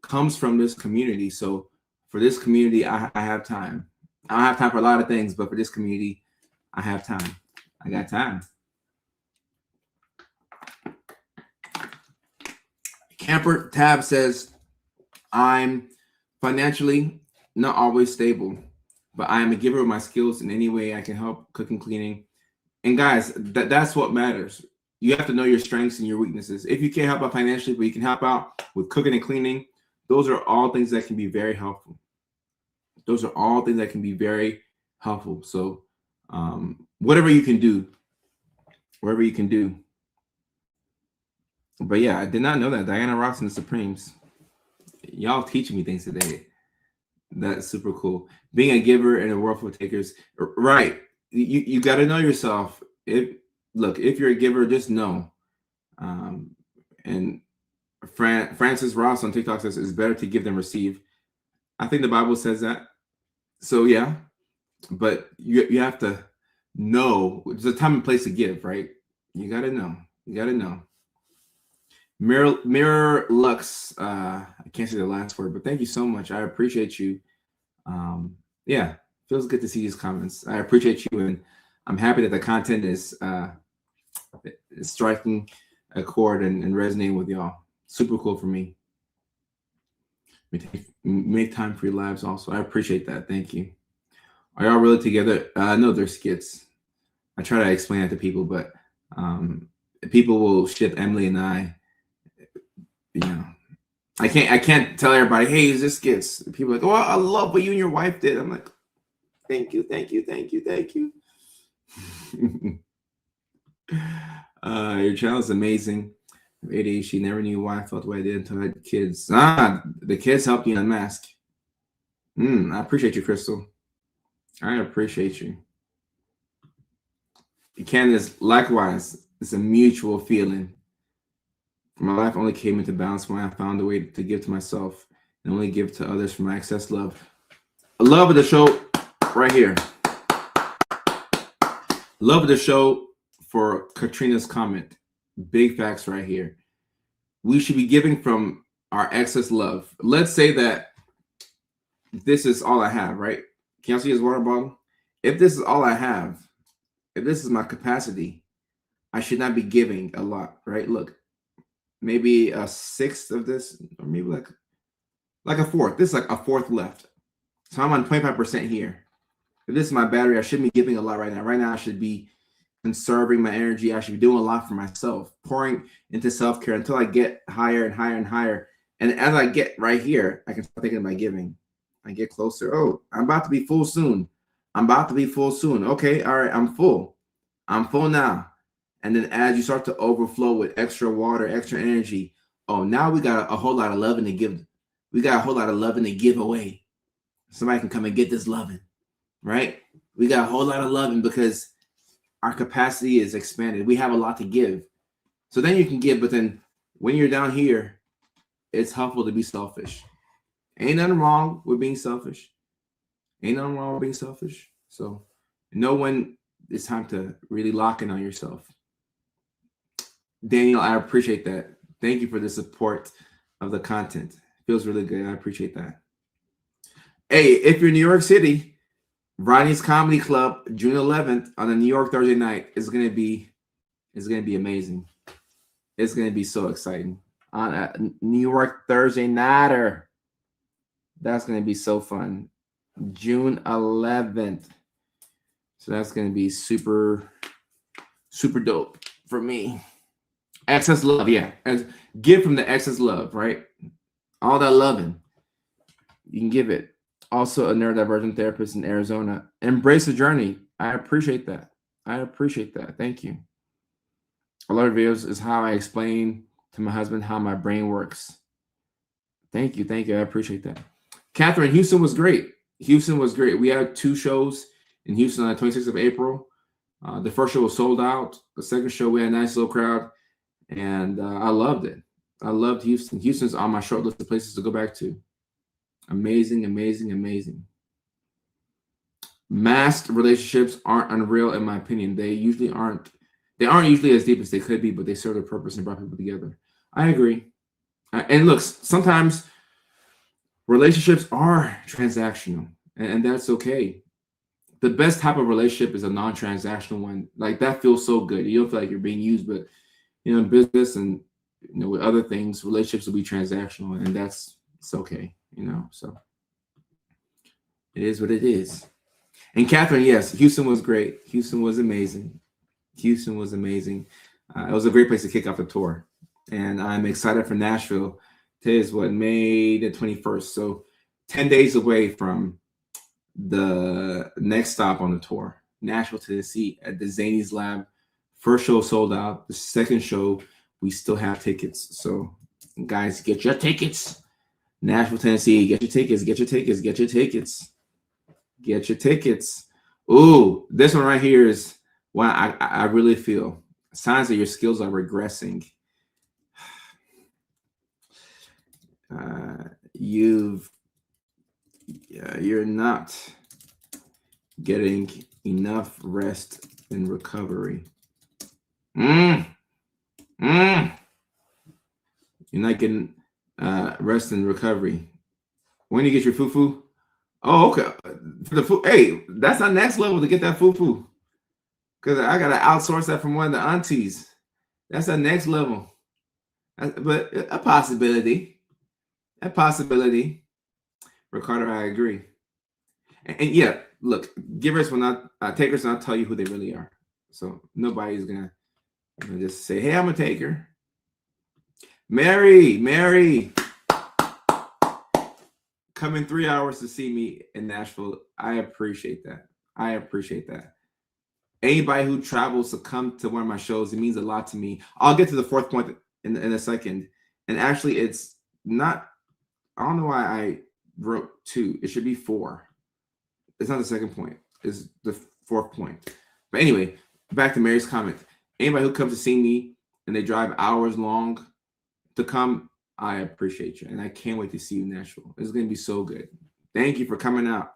comes from this community. So for this community, I have time. I don't have time for a lot of things, but for this community, I have time. I got time. Camper Tab says, I'm financially not always stable, but I am a giver of my skills in any way I can help, cooking, cleaning. And guys, that's what matters. You have to know your strengths and your weaknesses. If you can't help out financially, but you can help out with cooking and cleaning, those are all things that can be very helpful. Those are all things that can be very helpful. So whatever you can do, whatever you can do. But yeah, I did not know that. Diana Ross and the Supremes. Y'all teaching me things today. That's super cool. Being a giver in a world full of takers. Right. You got to know yourself. If you're a giver, just know. And Francis Ross on TikTok says it's better to give than receive. I think the Bible says that. So yeah, but you have to know there's a time and place to give, right? You got to know. You got to know. Mirror Lux. I can't say the last word, but thank you so much. I appreciate you. Yeah, feels good to see these comments. I appreciate you, and I'm happy that the content is striking a chord and resonating with y'all. Super cool for me. Make time for your lives also. I appreciate that. Thank you. Are y'all really together? No, they're skits. I try to explain that to people, but people will ship Emily and I. You know, I can't tell everybody, hey, is this skits? People are like, oh, I love what you and your wife did. I'm like, thank you. Your channel is amazing. ADHD, never knew why I felt the way I did until I had kids. The kids helped you unmask. I appreciate you, Crystal. I appreciate you. Candace, likewise, it's a mutual feeling. My life only came into balance when I found a way to give to myself and only give to others from my excess love. Love of the show right here. Love of the show for Katrina's comment. Big facts right here. We should be giving from our excess love. Let's say that this is all I have, right? Can y'all see his water bottle? If this is all I have, if this is my capacity, I should not be giving a lot, right? Look, maybe a sixth of this, or maybe like a fourth. This is like a fourth left. So I'm on 25% here. If this is my battery, I shouldn't be giving a lot right now. Right now, I should be conserving my energy. I should be doing a lot for myself, pouring into self-care until I get higher and higher and higher. And as I get right here, I can start thinking about giving. I get closer. Oh, I'm about to be full soon. Okay, all right, I'm full. I'm full now. And then as you start to overflow with extra water, extra energy, oh, now we got a whole lot of loving to give. We got a whole lot of loving to give away. Somebody can come and get this loving, right? We got a whole lot of loving because our capacity is expanded. We have a lot to give. So then you can give, but then when you're down here, it's helpful to be selfish. Ain't nothing wrong with being selfish. So know when it's time to really lock in on yourself. Daniel, I appreciate that. Thank you for the support of the content. Feels really good. I appreciate that. Hey, if you're in New York City, Rodney's Comedy Club, June 11th on a New York Thursday night is gonna be amazing. It's gonna be so exciting on a New York Thursday nighter. That's gonna be so fun. June 11th. So that's gonna be super, super dope for me. Excess love, yeah. Give from the excess love, right? All that loving. You can give it. Also a neurodivergent therapist in Arizona. Embrace the journey. I appreciate that. Thank you. A lot of videos is how I explain to my husband how my brain works. Thank you. I appreciate that. Catherine, Houston was great. We had 2 shows in Houston on the 26th of April. The first show was sold out. The second show, we had a nice little crowd. And I loved it. I loved Houston. Houston's on my short list of places to go back to. Amazing. Masked relationships aren't unreal, in my opinion. They aren't usually as deep as they could be, but they serve their purpose and brought people together. I agree. And look, sometimes relationships are transactional, and that's okay. the best type of relationship is a non-transactional one. Like that feels so good. You don't feel like you're being used, but in business and with other things, relationships will be transactional, and it's okay. So it is what it is. And Catherine, yes, Houston was great. Houston was amazing. Houston was amazing. It was a great place to kick off the tour, and I'm excited for Nashville. Today is May the 21st, so 10 days away from the next stop on the tour, Nashville, Tennessee, at the Zany's Lab. First show sold out. The second show, we still have tickets. So, guys, get your tickets. Nashville, Tennessee, get your tickets. Get your tickets. Get your tickets. Get your tickets. Ooh, this one right here is one I really feel signs that your skills are regressing. You're not getting enough rest and recovery. You're not getting rest and recovery. When you get your foo-foo? Oh, okay. For the foo, hey, that's our next level to get that foo-foo. Because I gotta outsource that from one of the aunties. That's our next level. But a possibility. A possibility. Ricardo, I agree. And yeah, look, givers will not, takers will not tell you who they really are. So nobody's gonna just say, "Hey, I'm a taker." Mary, coming 3 hours to see me in Nashville. I appreciate that. Anybody who travels to come to one of my shows, it means a lot to me. I'll get to the fourth point in a second. And actually, it's not, I don't know why I wrote 2. It should be 4. It's not the second point. It's the fourth point. But anyway, back to Mary's comment. Anybody who comes to see me and they drive hours long to come, I appreciate you. And I can't wait to see you in Nashville. It's going to be so good. Thank you for coming out.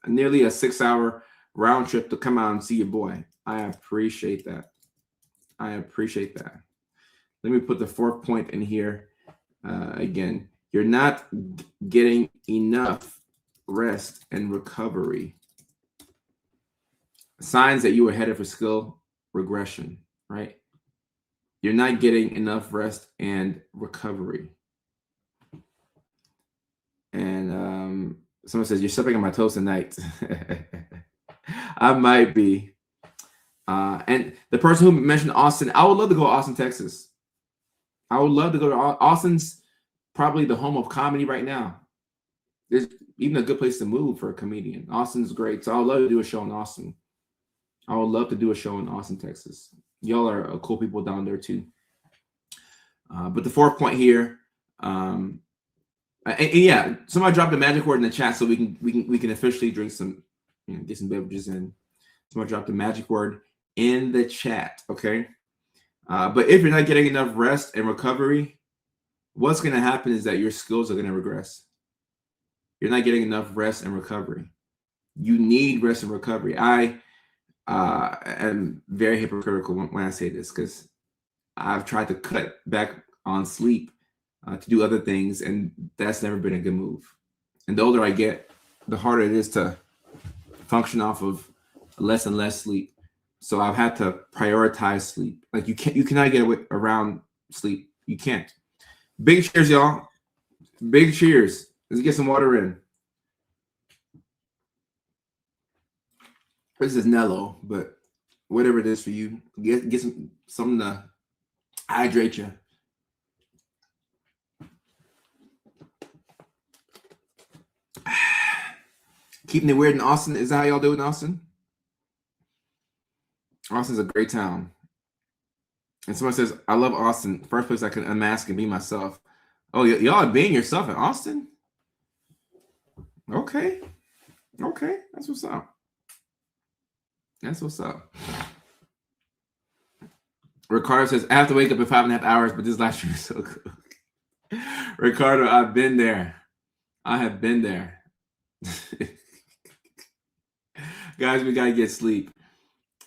Nearly a 6-hour round trip to come out and see your boy. I appreciate that. Let me put the fourth point in here again. You're not getting enough rest and recovery. Signs that you are headed for skill regression, right? You're not getting enough rest and recovery. And someone says, "You're stepping on my toes tonight." I might be. And the person who mentioned Austin, I would love to go to Austin, Texas. I would love to go to Austin's probably the home of comedy right now. There's even a good place to move for a comedian. Austin's great. So I would love to do a show in Austin. I would love to do a show in Austin, Texas. Y'all are cool people down there too. But the fourth point here, and yeah, somebody dropped a magic word in the chat so we can officially drink some, get some beverages in. Somebody dropped a magic word in the chat, okay? But if you're not getting enough rest and recovery, what's going to happen is that your skills are going to regress. You're not getting enough rest and recovery. You need rest and recovery. I am very hypocritical when I say this because I've tried to cut back on sleep to do other things, and that's never been a good move. And the older I get, the harder it is to function off of less and less sleep. So I've had to prioritize sleep. Like you cannot get around sleep. You can't. Big cheers, y'all. Big cheers. Let's get some water in. This is Nello, but whatever it is for you, get something to hydrate you. Keeping it weird in Austin. Is that how y'all do it in Austin? Austin's a great town. And someone says, "I love Austin. First place I can unmask and be myself." Oh, y'all are being yourself in Austin? Okay. That's what's up. Ricardo says, "I have to wake up in 5.5 hours, but this last year is so cool." Ricardo, I've been there. I have been there. Guys, we gotta get sleep.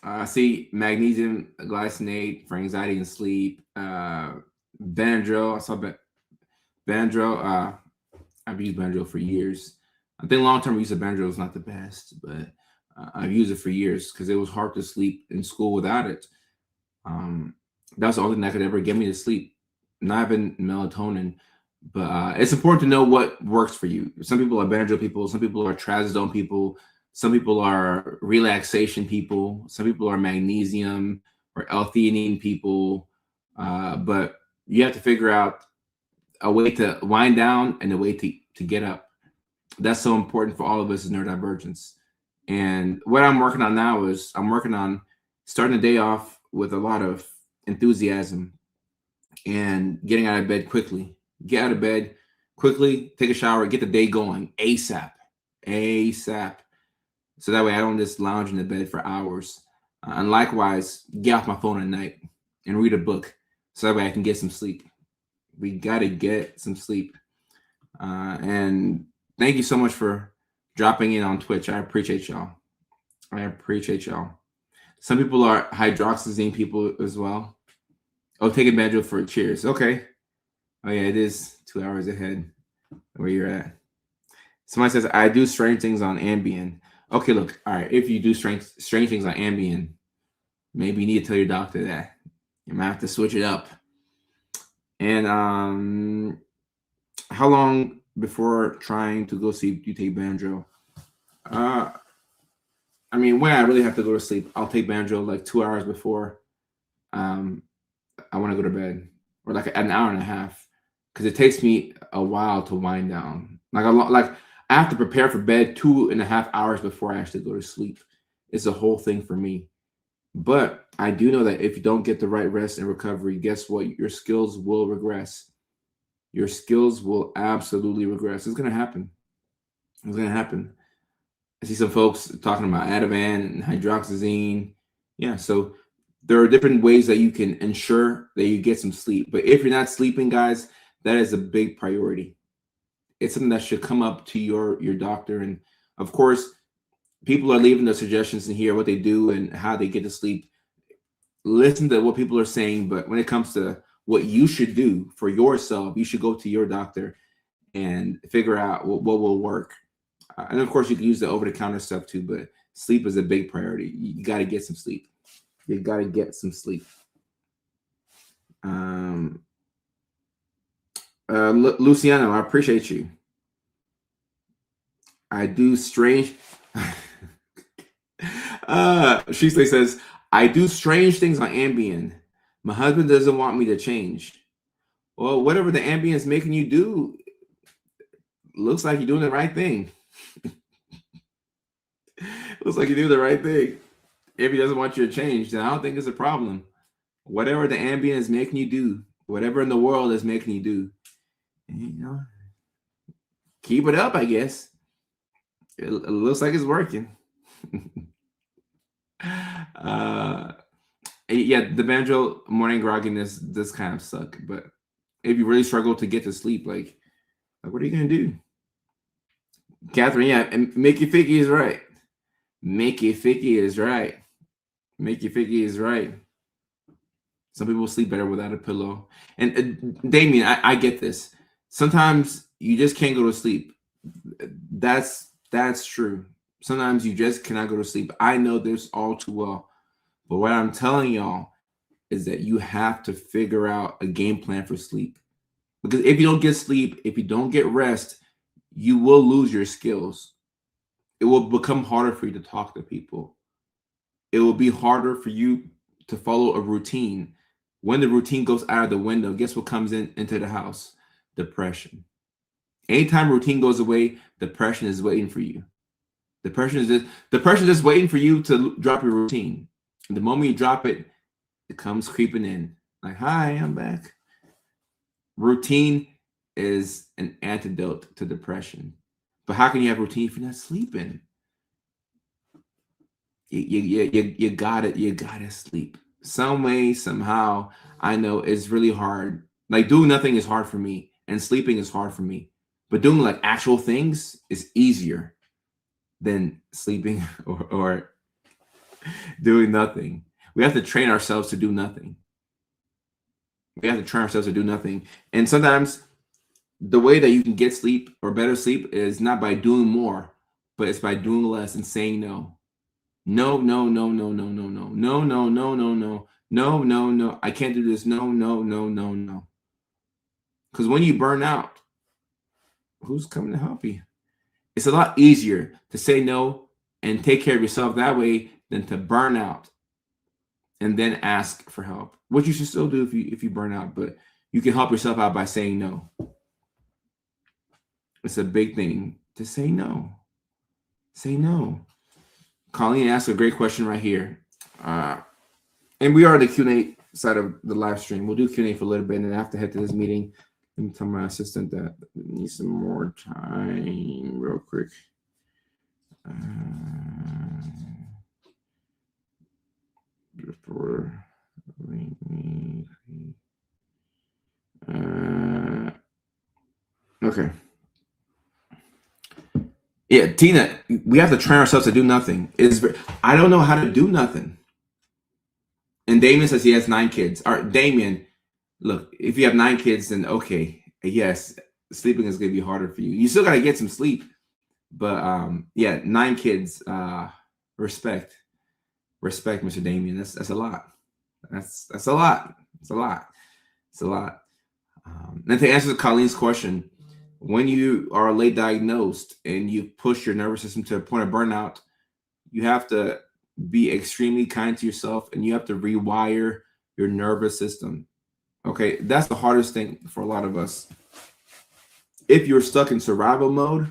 I see magnesium glycinate for anxiety and sleep. Benadryl. I saw Benadryl. I've used Benadryl for years. I think long-term use of Benadryl is not the best, but I've used it for years because it was hard to sleep in school without it. Um, that's the only thing that could ever get me to sleep. Not even melatonin, but it's important to know what works for you. Some people are Benadryl people. Some people are trazodone people. Some people are relaxation people. Some people are magnesium or L-theanine people. But you have to figure out a way to wind down and a way to get up. That's so important for all of us as neurodivergents. And what I'm working on now is I'm working on starting the day off with a lot of enthusiasm and getting out of bed quickly. Get out of bed quickly, take a shower, get the day going ASAP. ASAP. So that way I don't just lounge in the bed for hours. And likewise, get off my phone at night and read a book so that way I can get some sleep. We got to get some sleep. And thank you so much for dropping in on Twitch. I appreciate y'all. I appreciate y'all. Some people are hydroxyzine people as well. Oh, take advantage for cheers. Okay. Oh yeah, it is 2 hours ahead where you're at. Somebody says, I do strange things on Ambien. Okay, look, all right. If you do strange things on Ambien, maybe you need to tell your doctor that. You might have to switch it up. And how long before trying to go sleep do you take Benadryl? I mean, when I really have to go to sleep, I'll take Benadryl like 2 hours before I want to go to bed, or like an hour and a half, because it takes me a while to wind down. Like I have to prepare for bed 2.5 hours before I actually go to sleep. It's a whole thing for me. But I do know that if you don't get the right rest and recovery, guess what? Your skills will regress. Your skills will absolutely regress. It's going to happen. It's going to happen. I see some folks talking about Ativan and hydroxyzine. Yeah, so there are different ways that you can ensure that you get some sleep. But if you're not sleeping, guys, that is a big priority. It's something that should come up to your doctor. And of course, people are leaving their suggestions in here, what they do and how they get to sleep. Listen to what people are saying, but when it comes to what you should do for yourself, you should go to your doctor and figure out what will work. And of course, you can use the over-the-counter stuff too, but sleep is a big priority. You got to get some sleep. You got to get some sleep. Luciano, I appreciate you. I do strange. Sheasley says, I do strange things on Ambien. My husband doesn't want me to change. Well, whatever the Ambien is making you do, looks like you're doing the right thing. Looks like you do the right thing. If he doesn't want you to change, then I don't think it's a problem. Whatever the Ambien is making you do, whatever in the world is making you do, you know, keep it up, I guess. It looks like it's working. Yeah, the Benadryl morning grogginess does kind of suck, but if you really struggle to get to sleep, like what are you gonna do? Catherine, yeah, and Mickey Ficky is right. Mickey Ficky is right. Mickey Ficky is right. Some people sleep better without a pillow. And Damien, I get this. Sometimes you just can't go to sleep. That's true. Sometimes you just cannot go to sleep. I know this all too well. But what I'm telling y'all is that you have to figure out a game plan for sleep. Because if you don't get sleep, if you don't get rest, you will lose your skills. It will become harder for you to talk to people. It will be harder for you to follow a routine. When the routine goes out of the window, guess what comes into the house? Depression. Anytime routine goes away, depression is waiting for you. Depression is just waiting for you to drop your routine. And the moment you drop it, it comes creeping in. Like, hi, I'm back. Routine is an antidote to depression. But how can you have routine if you're not sleeping? You gotta sleep. Some way, somehow. I know it's really hard. Like doing nothing is hard for me, and sleeping is hard for me. But doing like actual things is easier than sleeping or doing nothing. We have to train ourselves to do nothing. We have to train ourselves to do nothing. And sometimes the way that you can get sleep or better sleep is not by doing more, but it's by doing less and saying no. No, no, no, no, no, no, no, no, no, no, no, no, no, no, no. I can't do this. No, no, no, no, no. Because when you burn out, who's coming to help you? It's a lot easier to say no and take care of yourself that way than to burn out and then ask for help. What you should still do if you burn out, but you can help yourself out by saying no. It's a big thing to say no. Say no. Colleen asked a great question right here. And we are the Q&A side of the live stream. We'll do Q&A for a little bit, and then I have to head to this meeting. Let me tell my assistant that I need some more time real quick. Okay. Yeah, Tina, we have to train ourselves to do nothing. I don't know how to do nothing. And Damien says he has 9 kids. All right, Damien, look, if you have 9 kids, then okay, yes, sleeping is going to be harder for you. You still got to get some sleep. But yeah, 9 kids, respect, Mr. Damien. That's a lot. That's a lot. It's a lot. It's a lot. And to answer Colleen's question, when you are late diagnosed and you push your nervous system to a point of burnout, you have to be extremely kind to yourself and you have to rewire your nervous system. Okay, that's the hardest thing for a lot of us. If you're stuck in survival mode,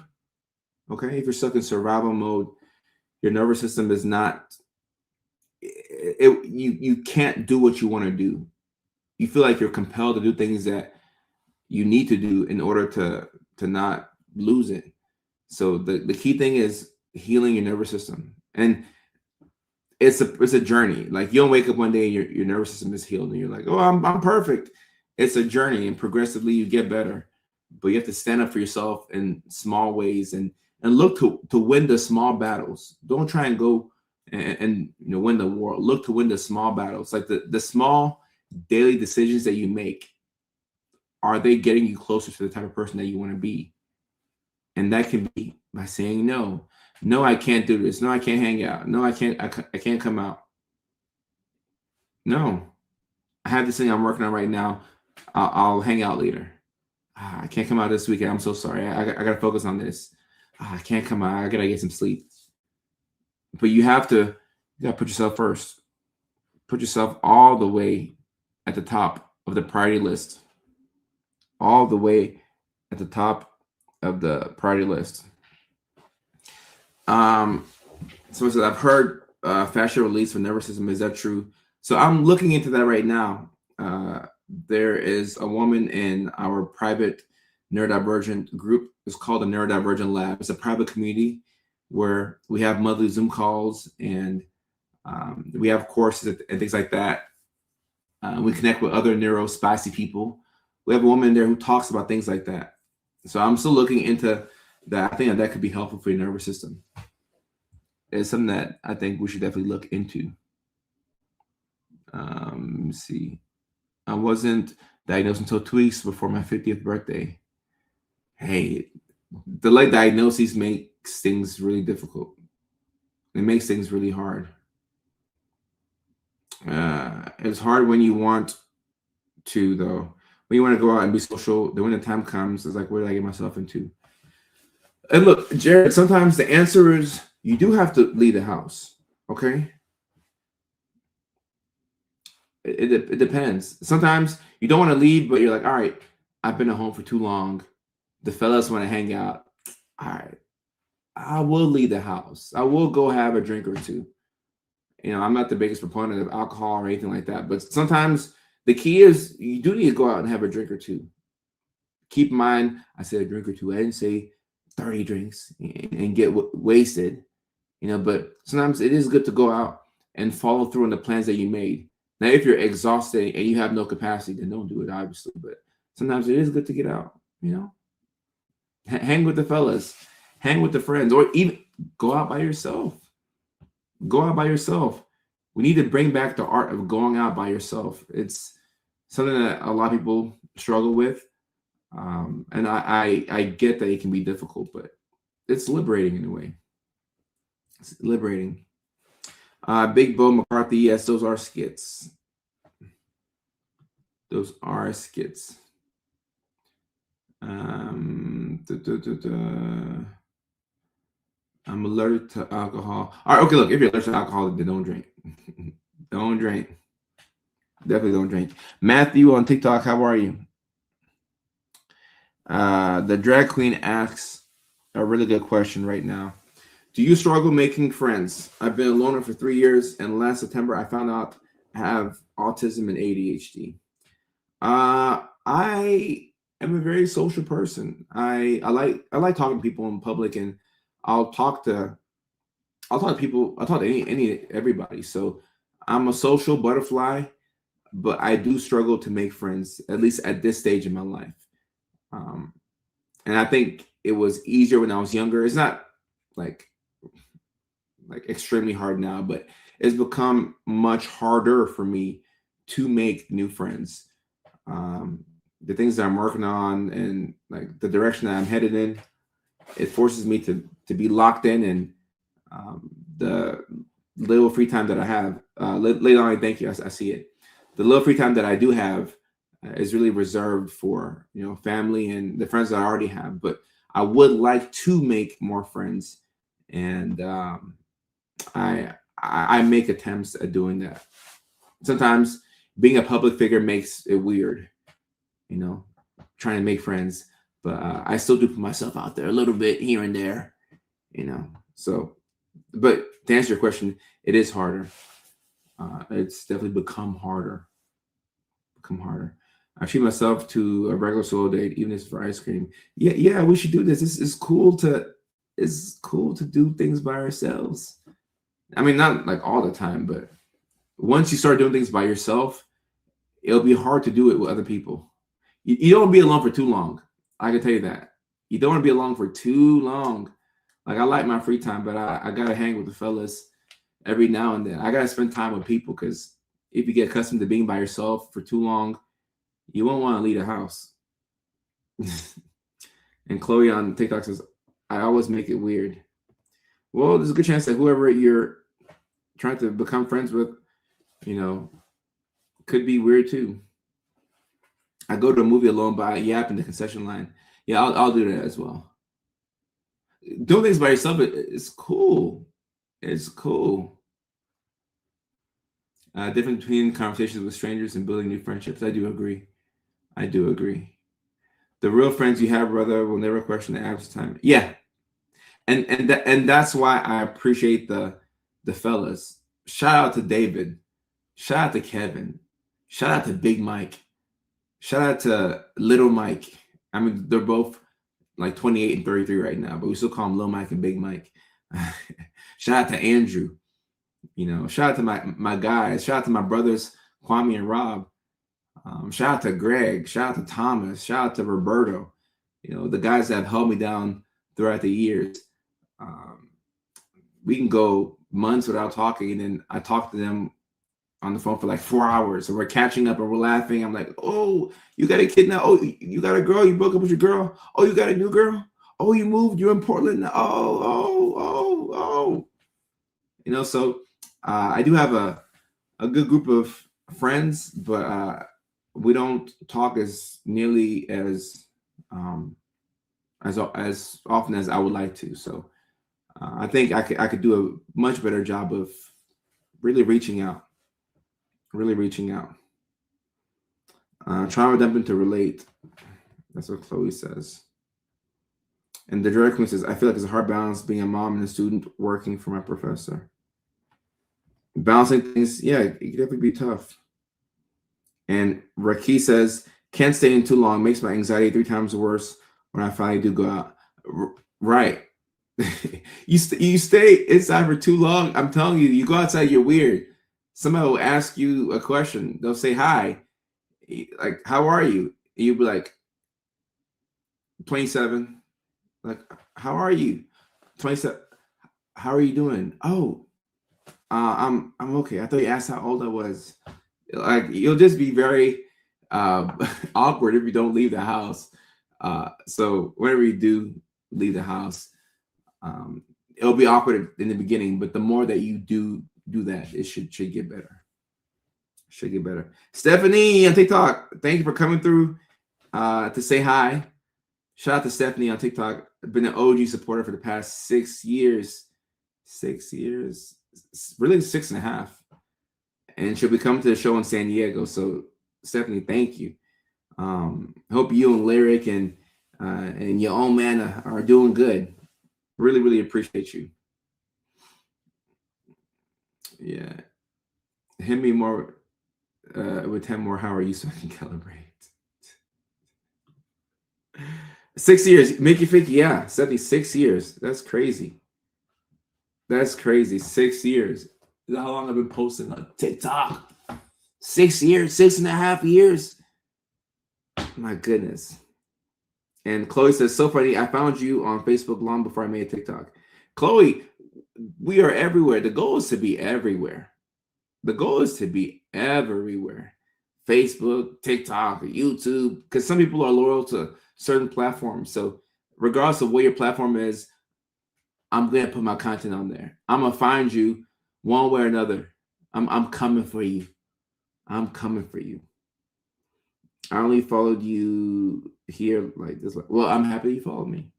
okay, if you're stuck in survival mode, your nervous system is not, you can't do what you want to do. You feel like you're compelled to do things that you need to do in order to not lose it. So the key thing is healing your nervous system. And it's a journey. Like you don't wake up one day and your nervous system is healed and you're like, oh, I'm perfect. It's a journey, and progressively you get better. But you have to stand up for yourself in small ways and look to win the small battles. Don't try and go and win the war. Look to win the small battles. Like the small daily decisions that you make, are they getting you closer to the type of person that you want to be? And that can be by saying no. No, I can't do this. No, I can't hang out. No, I can't come out. No, I have this thing I'm working on right now. I'll hang out later. I can't come out this weekend. I'm so sorry. I got to focus on this. I can't come out. I got to get some sleep. But you got to put yourself first. Put yourself all the way at the top of the priority list. All the way at the top of the priority list. So I said, I've heard fascia release for nervous system. Is that true? So I'm looking into that right now. There is a woman in our private neurodivergent group. It's called the Neurodivergent Lab. It's a private community where we have monthly Zoom calls and we have courses and things like that. We connect with other neurospicy people. We have a woman there who talks about things like that. So I'm still looking into that. I think that could be helpful for your nervous system. It's something that I think we should definitely look into. Let me see. I wasn't diagnosed until 2 weeks before my 50th birthday. Hey, the late diagnosis makes things really difficult. It makes things really hard. It's hard when you want to, though. When you want to go out and be social, then when the time comes, it's like, what did I get myself into? And look, Jared, sometimes the answer is you do have to leave the house, okay? It depends. Sometimes you don't want to leave, but you're like, all right, I've been at home for too long. The fellas want to hang out. All right, I will leave the house. I will go have a drink or two. I'm not the biggest proponent of alcohol or anything like that, but sometimes the key is you do need to go out and have a drink or two. Keep in mind, I said a drink or two. I didn't say 30 drinks and get wasted, but sometimes it is good to go out and follow through on the plans that you made. Now, if you're exhausted and you have no capacity, then don't do it, obviously. But sometimes it is good to get out, hang with the fellas, hang with the friends, or even go out by yourself. Go out by yourself. We need to bring back the art of going out by yourself. It's something that a lot of people struggle with. And I get that it can be difficult, but it's liberating in a way. It's liberating. Big Bo McCarthy, yes, those are skits. Those are skits. I'm allergic to alcohol. All right, okay, look, if you're allergic to alcohol, then don't drink. Don't drink. Definitely don't drink. Matthew on TikTok, how are you? The drag queen asks a really good question right now. Do you struggle making friends? I've been a loner for 3 years, and last September I found out I have autism and ADHD. I am a very social person. I like talking to people in public, and I'll talk to people. I'll talk to everybody. So I'm a social butterfly, but I do struggle to make friends, at least at this stage in my life. Um, and I think it was easier when I was younger. It's not like extremely hard now, but it's become much harder for me to make new friends. The things that I'm working on and like the direction that I'm headed in, it forces me to be locked in, and the little free time that I have, later on, thank you, I see it. The little free time that I do have is really reserved for family and the friends that I already have. But I would like to make more friends, and I make attempts at doing that. Sometimes being a public figure makes it weird, trying to make friends, but I still do put myself out there a little bit here and there, So, but to answer your question, it is harder. It's definitely become harder. I treat myself to a regular solo date, even if it's for ice cream. Yeah, we should do this. It's cool to do things by ourselves. I mean, not like all the time, but once you start doing things by yourself, it'll be hard to do it with other people. You don't want to be alone for too long. I can tell you that. You don't want to be alone for too long. Like, I like my free time, but I gotta hang with the fellas every now and then. I gotta spend time with people, because if you get accustomed to being by yourself for too long, you won't want to leave the house. And Chloe on TikTok says, I always make it weird. Well, there's a good chance that whoever you're trying to become friends with, could be weird too. I go to a movie alone, but I yap in the concession line. Yeah, I'll do that as well. Doing things by yourself, it's cool. It's cool. Difference between conversations with strangers and building new friendships. I do agree. The real friends you have, brother, will never question the absence time. Yeah, and that's why I appreciate the fellas. Shout out to David. Shout out to Kevin. Shout out to Big Mike. Shout out to Little Mike. I mean, they're both like 28 and 33 right now, but we still call them Little Mike and Big Mike. Shout out to Andrew. Shout out to my guys. Shout out to my brothers, Kwame and Rob. Shout out to Greg. Shout out to Thomas. Shout out to Roberto. The guys that have held me down throughout the years. We can go months without talking, and then I talk to them on the phone for like 4 hours. So we're catching up and we're laughing. I'm like, oh, you got a kid now? Oh, you got a girl? You broke up with your girl? Oh, you got a new girl? Oh, you moved? You're in Portland now? Oh. So I do have a good group of friends, but we don't talk as nearly as often as I would like to. So I think I could do a much better job of really reaching out. Trauma dumping to relate. That's what Chloe says. And the direct queen says, I feel like it's a hard balance being a mom and a student working for my professor. Balancing things, yeah, it can definitely be tough. And Raki says, can't stay in too long. Makes my anxiety 3 times worse when I finally do go out. Right. You stay inside for too long. I'm telling you, you go outside, you're weird. Somebody will ask you a question. They'll say, hi. Like, how are you? And you'll be like, 27. Like, how are you? 27. How are you doing? Oh, I'm okay. I thought you asked how old I was. Like, you'll just be very awkward if you don't leave the house. So whenever you do leave the house, it'll be awkward in the beginning, but the more that you do do that. It should get better. Should get better. Stephanie on TikTok, thank you for coming through to say hi. Shout out to Stephanie on TikTok. I've been an OG supporter for the past 6 years. 6 years, really 6.5. And she'll be coming to the show in San Diego. So Stephanie, thank you. Hope you and Lyric and your own man are doing good. Really, really appreciate you. Yeah. Hit me more with 10 more. How are you so I can calibrate? 6 years. Make you think, yeah, 76 years. That's crazy. That's crazy. 6 years. Is how long I've been posting on TikTok. 6 years, 6.5 years. My goodness. And Chloe says, so funny. I found you on Facebook long before I made TikTok. Chloe, we are everywhere. The goal is to be everywhere. The goal is to be everywhere. Facebook, TikTok, YouTube, because some people are loyal to certain platforms. So regardless of where your platform is, I'm going to put my content on there. I'm going to find you one way or another. I'm coming for you. I'm coming for you. I only followed you here like this. Well, I'm happy you followed me.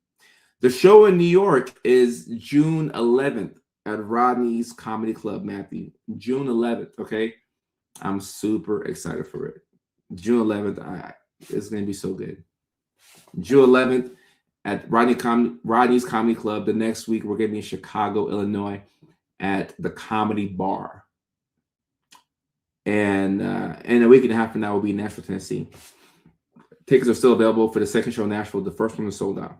The show in New York is June 11th at Rodney's Comedy Club, Matthew. June 11th, okay? I'm super excited for it. June 11th, it's going to be so good. June 11th at Rodney's Comedy Club. The next week, we're going to be in Chicago, Illinois at the Comedy Bar. And in a week and a half from now, we'll be in Nashville, Tennessee. Tickets are still available for the second show in Nashville. The first one is sold out.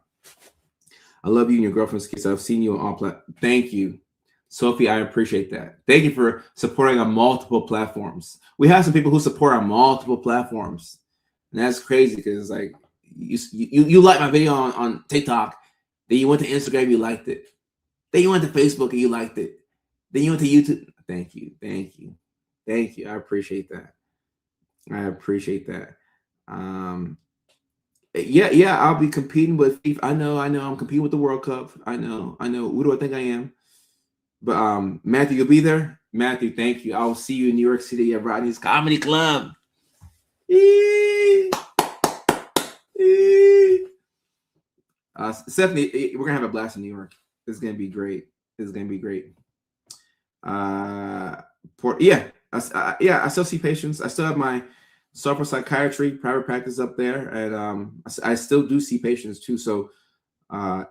I love you and your girlfriend's kids. I've seen you on all platforms. Thank you, Sophie. I appreciate that. Thank you for supporting on multiple platforms. We have some people who support on multiple platforms, and that's crazy because it's like you liked my video on TikTok, then you went to Instagram, you liked it, then you went to Facebook and you liked it, then you went to YouTube. Thank you. I appreciate that. Yeah, I'll be competing with FIFA. I know. I'm competing with the World Cup. I know. Who do I think I am? But Matthew, you'll be there. Matthew, thank you. I'll see you in New York City at Rodney's Comedy Club. Stephanie, we're gonna have a blast in New York. It's gonna be great. I still see patients. I still have my software psychiatry private practice up there, and I still do see patients too. So I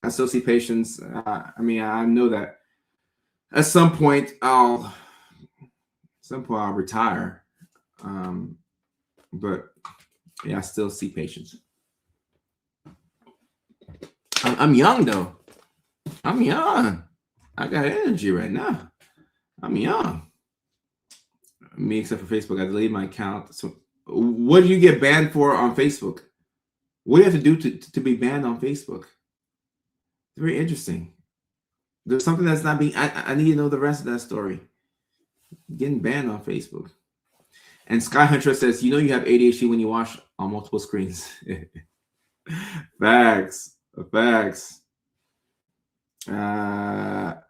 still see patients. I know that at some point I'll retire, but yeah, I still see patients. I'm young though. I'm young. I got energy right now. I'm young. Me, except for Facebook, I deleted my account. So, what do you get banned for on Facebook? What do you have to do to be banned on Facebook? It's very interesting. There's something that's not being. I need to know the rest of that story. Getting banned on Facebook. And Sky Hunter says, you have ADHD when you watch on multiple screens. Facts.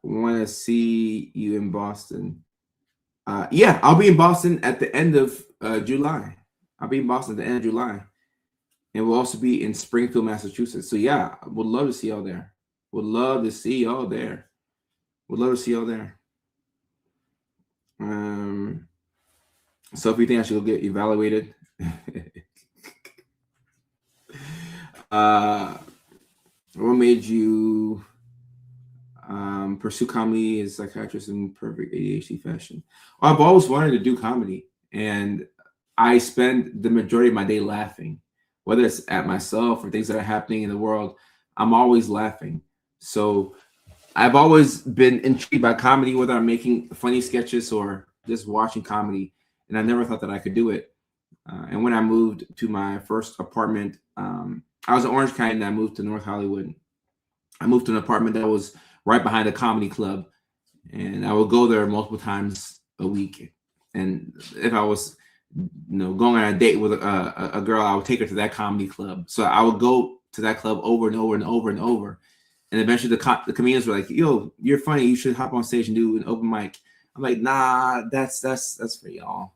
Want to see you in Boston. Yeah, I'll be in Boston at the end of July. And we'll also be in Springfield, Massachusetts. So yeah, would love to see y'all there. So if you think I should go get evaluated, what made you pursue comedy as a psychiatrist in perfect ADHD fashion? Well, I've always wanted to do comedy, and I spend the majority of my day laughing, whether it's at myself or things that are happening in the world. I'm always laughing. So I've always been intrigued by comedy, whether I'm making funny sketches or just watching comedy, and I never thought that I could do it. And when I moved to my first apartment, I was in Orange County, and I moved to North Hollywood. I moved to an apartment that was right behind a comedy club, and I would go there multiple times a week. And if I was, going on a date with a girl, I would take her to that comedy club. So I would go to that club over and over and over and over. And eventually the comedians were like, yo, you're funny. You should hop on stage and do an open mic. I'm like, nah, that's for y'all.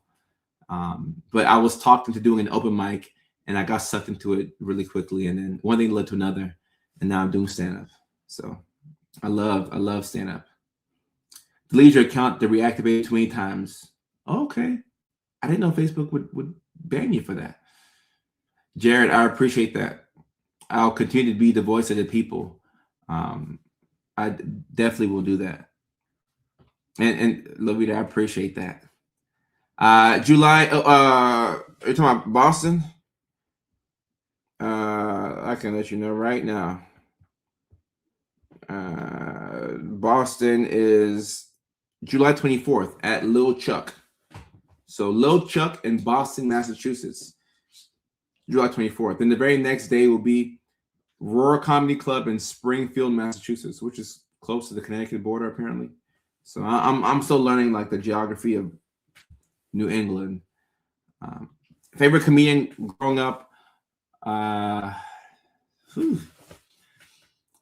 But I was talked into doing an open mic, and I got sucked into it really quickly. And then one thing led to another, and now I'm doing stand-up. So I love stand-up. Delete your account to reactivate 20 times. Okay. I didn't know Facebook would ban you for that. Jared, I appreciate that. I'll continue to be the voice of the people. I definitely will do that. And Lovita, I appreciate that. July, are you talking about Boston? I can let you know right now. Boston is July 24th at Lil Chuck. So Lil Chuck in Boston, Massachusetts, July 24th. And the very next day will be Roar Comedy Club in Springfield, Massachusetts, which is close to the Connecticut border, apparently. So I'm still learning like the geography of New England. Favorite comedian growing up?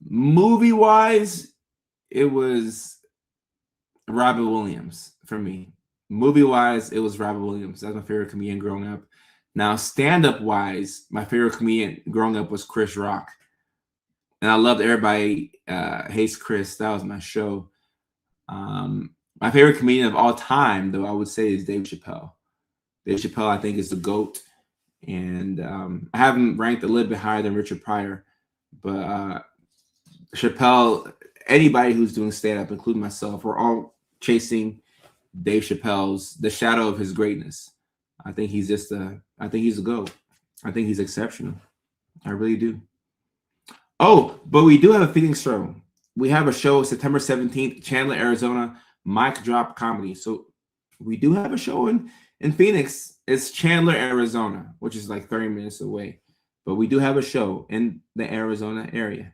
Movie-wise, it was Robin Williams for me. Movie-wise, it was Robin Williams. That's my favorite comedian growing up. Now, stand-up-wise, my favorite comedian growing up was Chris Rock. And I loved Everybody Hates Chris. That was my show. My favorite comedian of all time, though, I would say is Dave Chappelle. Dave Chappelle, I think, is the GOAT. And I have him ranked a little bit higher than Richard Pryor. But Chappelle, anybody who's doing stand-up, including myself, we're all chasing Dave Chappelle's, the shadow of his greatness. I think he's just I think he's a GOAT. I think he's exceptional. I really do. Oh, but we do have a Phoenix show. We have a show September 17th, Chandler, Arizona, Mic Drop Comedy. So we do have a show in Phoenix. It's Chandler, Arizona, which is like 30 minutes away. But we do have a show in the Arizona area.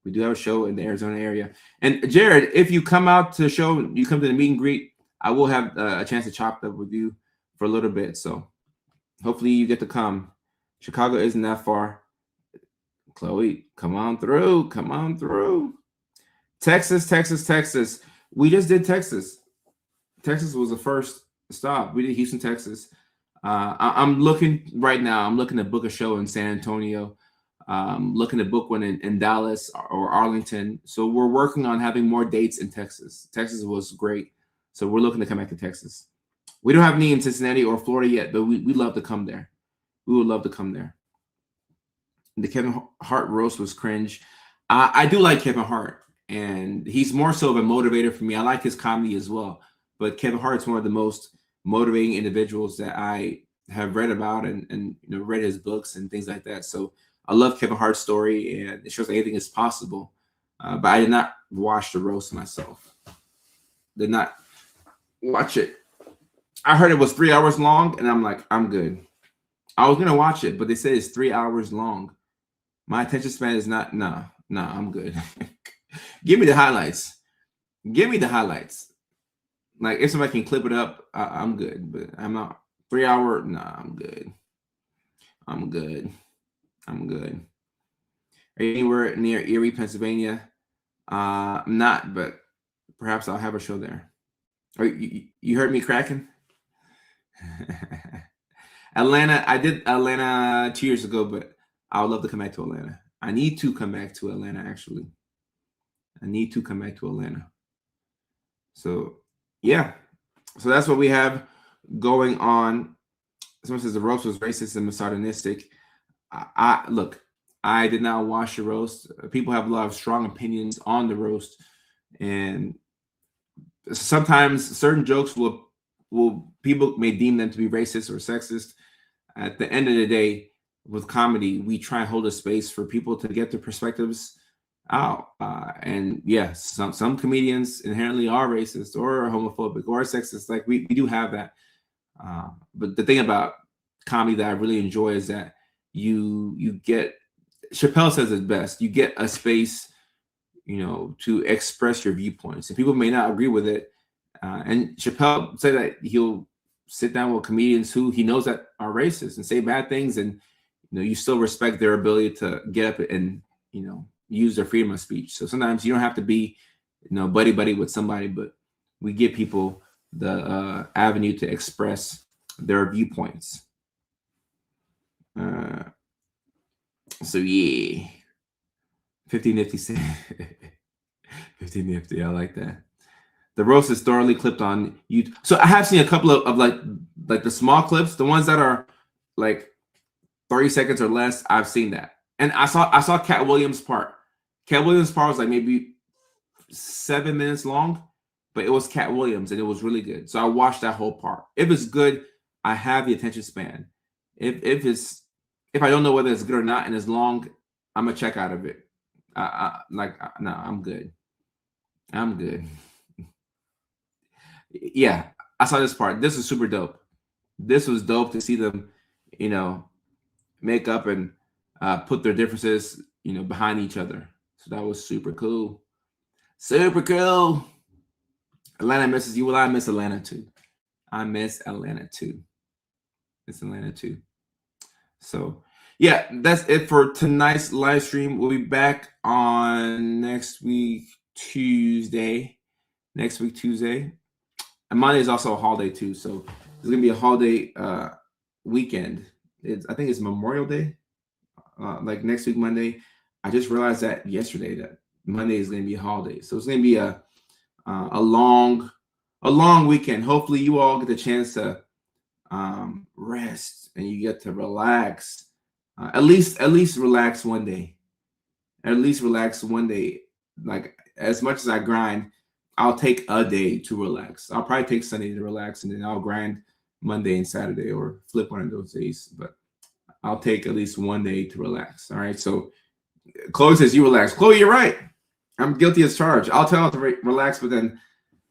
We do have a show in the Arizona area. And Jared, if you come out to the show, you come to the meet and greet, I will have a chance to chop up with you for a little bit. So hopefully you get to come. Chicago isn't that far. Chloe, come on through. Come on through. Texas. We just did Texas. Texas was the first stop. We did Houston, Texas. I'm looking right now. I'm looking to book a show in San Antonio. Looking to book one in Dallas or Arlington. So we're working on having more dates in Texas. Texas was great. So we're looking to come back to Texas. We don't have any in Cincinnati or Florida yet, but we'd love to come there. We would love to come there. The Kevin Hart roast was cringe. I do like Kevin Hart, and he's more so of a motivator for me. I like his comedy as well, but Kevin Hart's one of the most motivating individuals that I have read about and read his books and things like that. So I love Kevin Hart's story, and it shows that anything is possible. But I did not watch the roast myself. Did not watch it. I heard it was 3 hours long, and I'm like, I'm good. I was gonna watch it, but they said it's 3 hours long. My attention span is not. Nah, I'm good. Give me the highlights. Give me the highlights. Like if somebody can clip it up, I'm good. But I'm not 3 hour. Nah, I'm good. I'm good. Are you anywhere near Erie, Pennsylvania? I'm not, but perhaps I'll have a show there. You heard me cracking? Atlanta, I did Atlanta 2 years ago, but I would love to come back to Atlanta. I need to come back to Atlanta, actually. I need to come back to Atlanta. So, yeah. So that's what we have going on. Someone says the roast was racist and misogynistic. Look, I did not watch the roast. People have a lot of strong opinions on the roast. And sometimes certain jokes will people may deem them to be racist or sexist. At the end of the day, with comedy, we try and hold a space for people to get their perspectives out. And yes, some comedians inherently are racist or homophobic or sexist. Like we do have that. But the thing about comedy that I really enjoy is that you get, Chappelle says it best, you get a space, to express your viewpoints. And people may not agree with it. And Chappelle said that he'll sit down with comedians who he knows that are racist and say bad things, and you still respect their ability to get up and use their freedom of speech. So sometimes you don't have to be, buddy with somebody, but we give people the avenue to express their viewpoints. So yeah, 50 Nifty said 50 Nifty. I like that. The roast is thoroughly clipped on YouTube. So I have seen a couple of like the small clips, the ones that are like 30 seconds or less. I've seen that, and I saw Cat Williams' part. Cat Williams' part was like maybe 7 minutes long, but it was Cat Williams, and it was really good. So I watched that whole part. If it's good, I have the attention span. If I don't know whether it's good or not, and it's long, I'm gonna check out of it. No, I'm good. I'm good. Yeah, I saw this part. This is super dope. This was dope to see them, make up and put their differences, behind each other. So that was super cool. Super cool. Atlanta misses you. Well, I miss Atlanta too. I miss Atlanta too. Miss Atlanta too. So yeah, that's it for tonight's live stream. We'll be back on next week Tuesday. And Monday is also a holiday too, so there's gonna be a holiday weekend. I think it's Memorial Day, like next week Monday. I just realized that yesterday that Monday is gonna be a holiday, so it's gonna be a long weekend. Hopefully, you all get the chance to rest and you get to relax. At least relax one day. At least relax one day. Like as much as I grind, I'll take a day to relax. I'll probably take Sunday to relax, and then I'll grind Monday and Saturday, or flip one of those days. But I'll take at least one day to relax. All right. So Chloe says you relax. Chloe, you're right. I'm guilty as charged. I'll tell her to relax, but then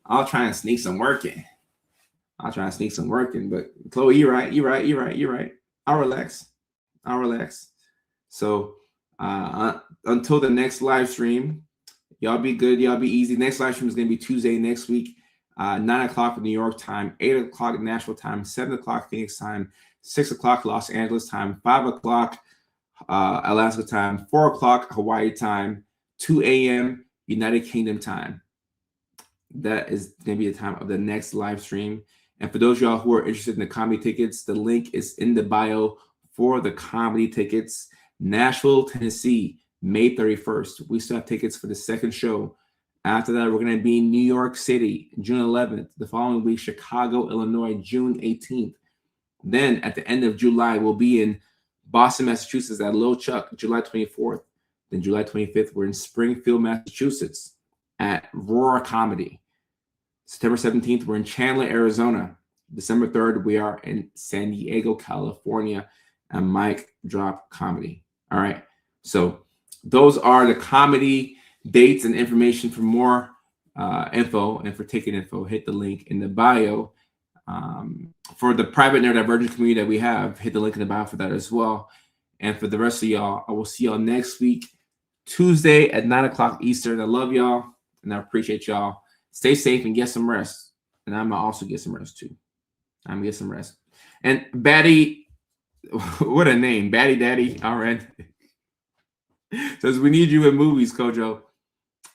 I'll try and sneak some work in. But Chloe, you're right. I'll relax. So until the next live stream, y'all be good. Y'all be easy. Next live stream is going to be Tuesday next week, 9 o'clock New York time, 8 o'clock Nashville time, 7 o'clock Phoenix time, 6 o'clock Los Angeles time, 5 o'clock Alaska time, 4 o'clock Hawaii time, 2 a.m. United Kingdom time. That is going to be the time of the next live stream. And for those of y'all who are interested in the comedy tickets, the link is in the bio for the comedy tickets. Nashville, Tennessee, May 31st. We still have tickets for the second show. After that, we're going to be in New York City, June 11th. The following week, Chicago, Illinois, June 18th. Then at the end of July, we'll be in Boston, Massachusetts at Lil Chuck, July 24th. Then July 25th, we're in Springfield, Massachusetts at Roar Comedy. September 17th, we're in Chandler, Arizona. December 3rd, we are in San Diego, California at Mike Drop Comedy. All right. So those are the comedy dates and information. For more info and for ticket info, hit the link in the bio. For the private neurodivergent community that we have, hit the link in the bio for that as well. And for the rest of y'all, I will see y'all next week, Tuesday at 9 o'clock Eastern. I love y'all and I appreciate y'all. Stay safe and get some rest. And I'm going to also get some rest too. I'm going to get some rest. And Batty, what a name. Batty Daddy, all right. Says, we need you in movies, Kojo.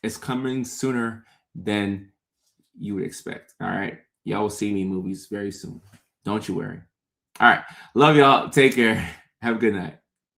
It's coming sooner than you would expect. All right. Y'all will see me in movies very soon. Don't you worry. All right. Love y'all. Take care. Have a good night.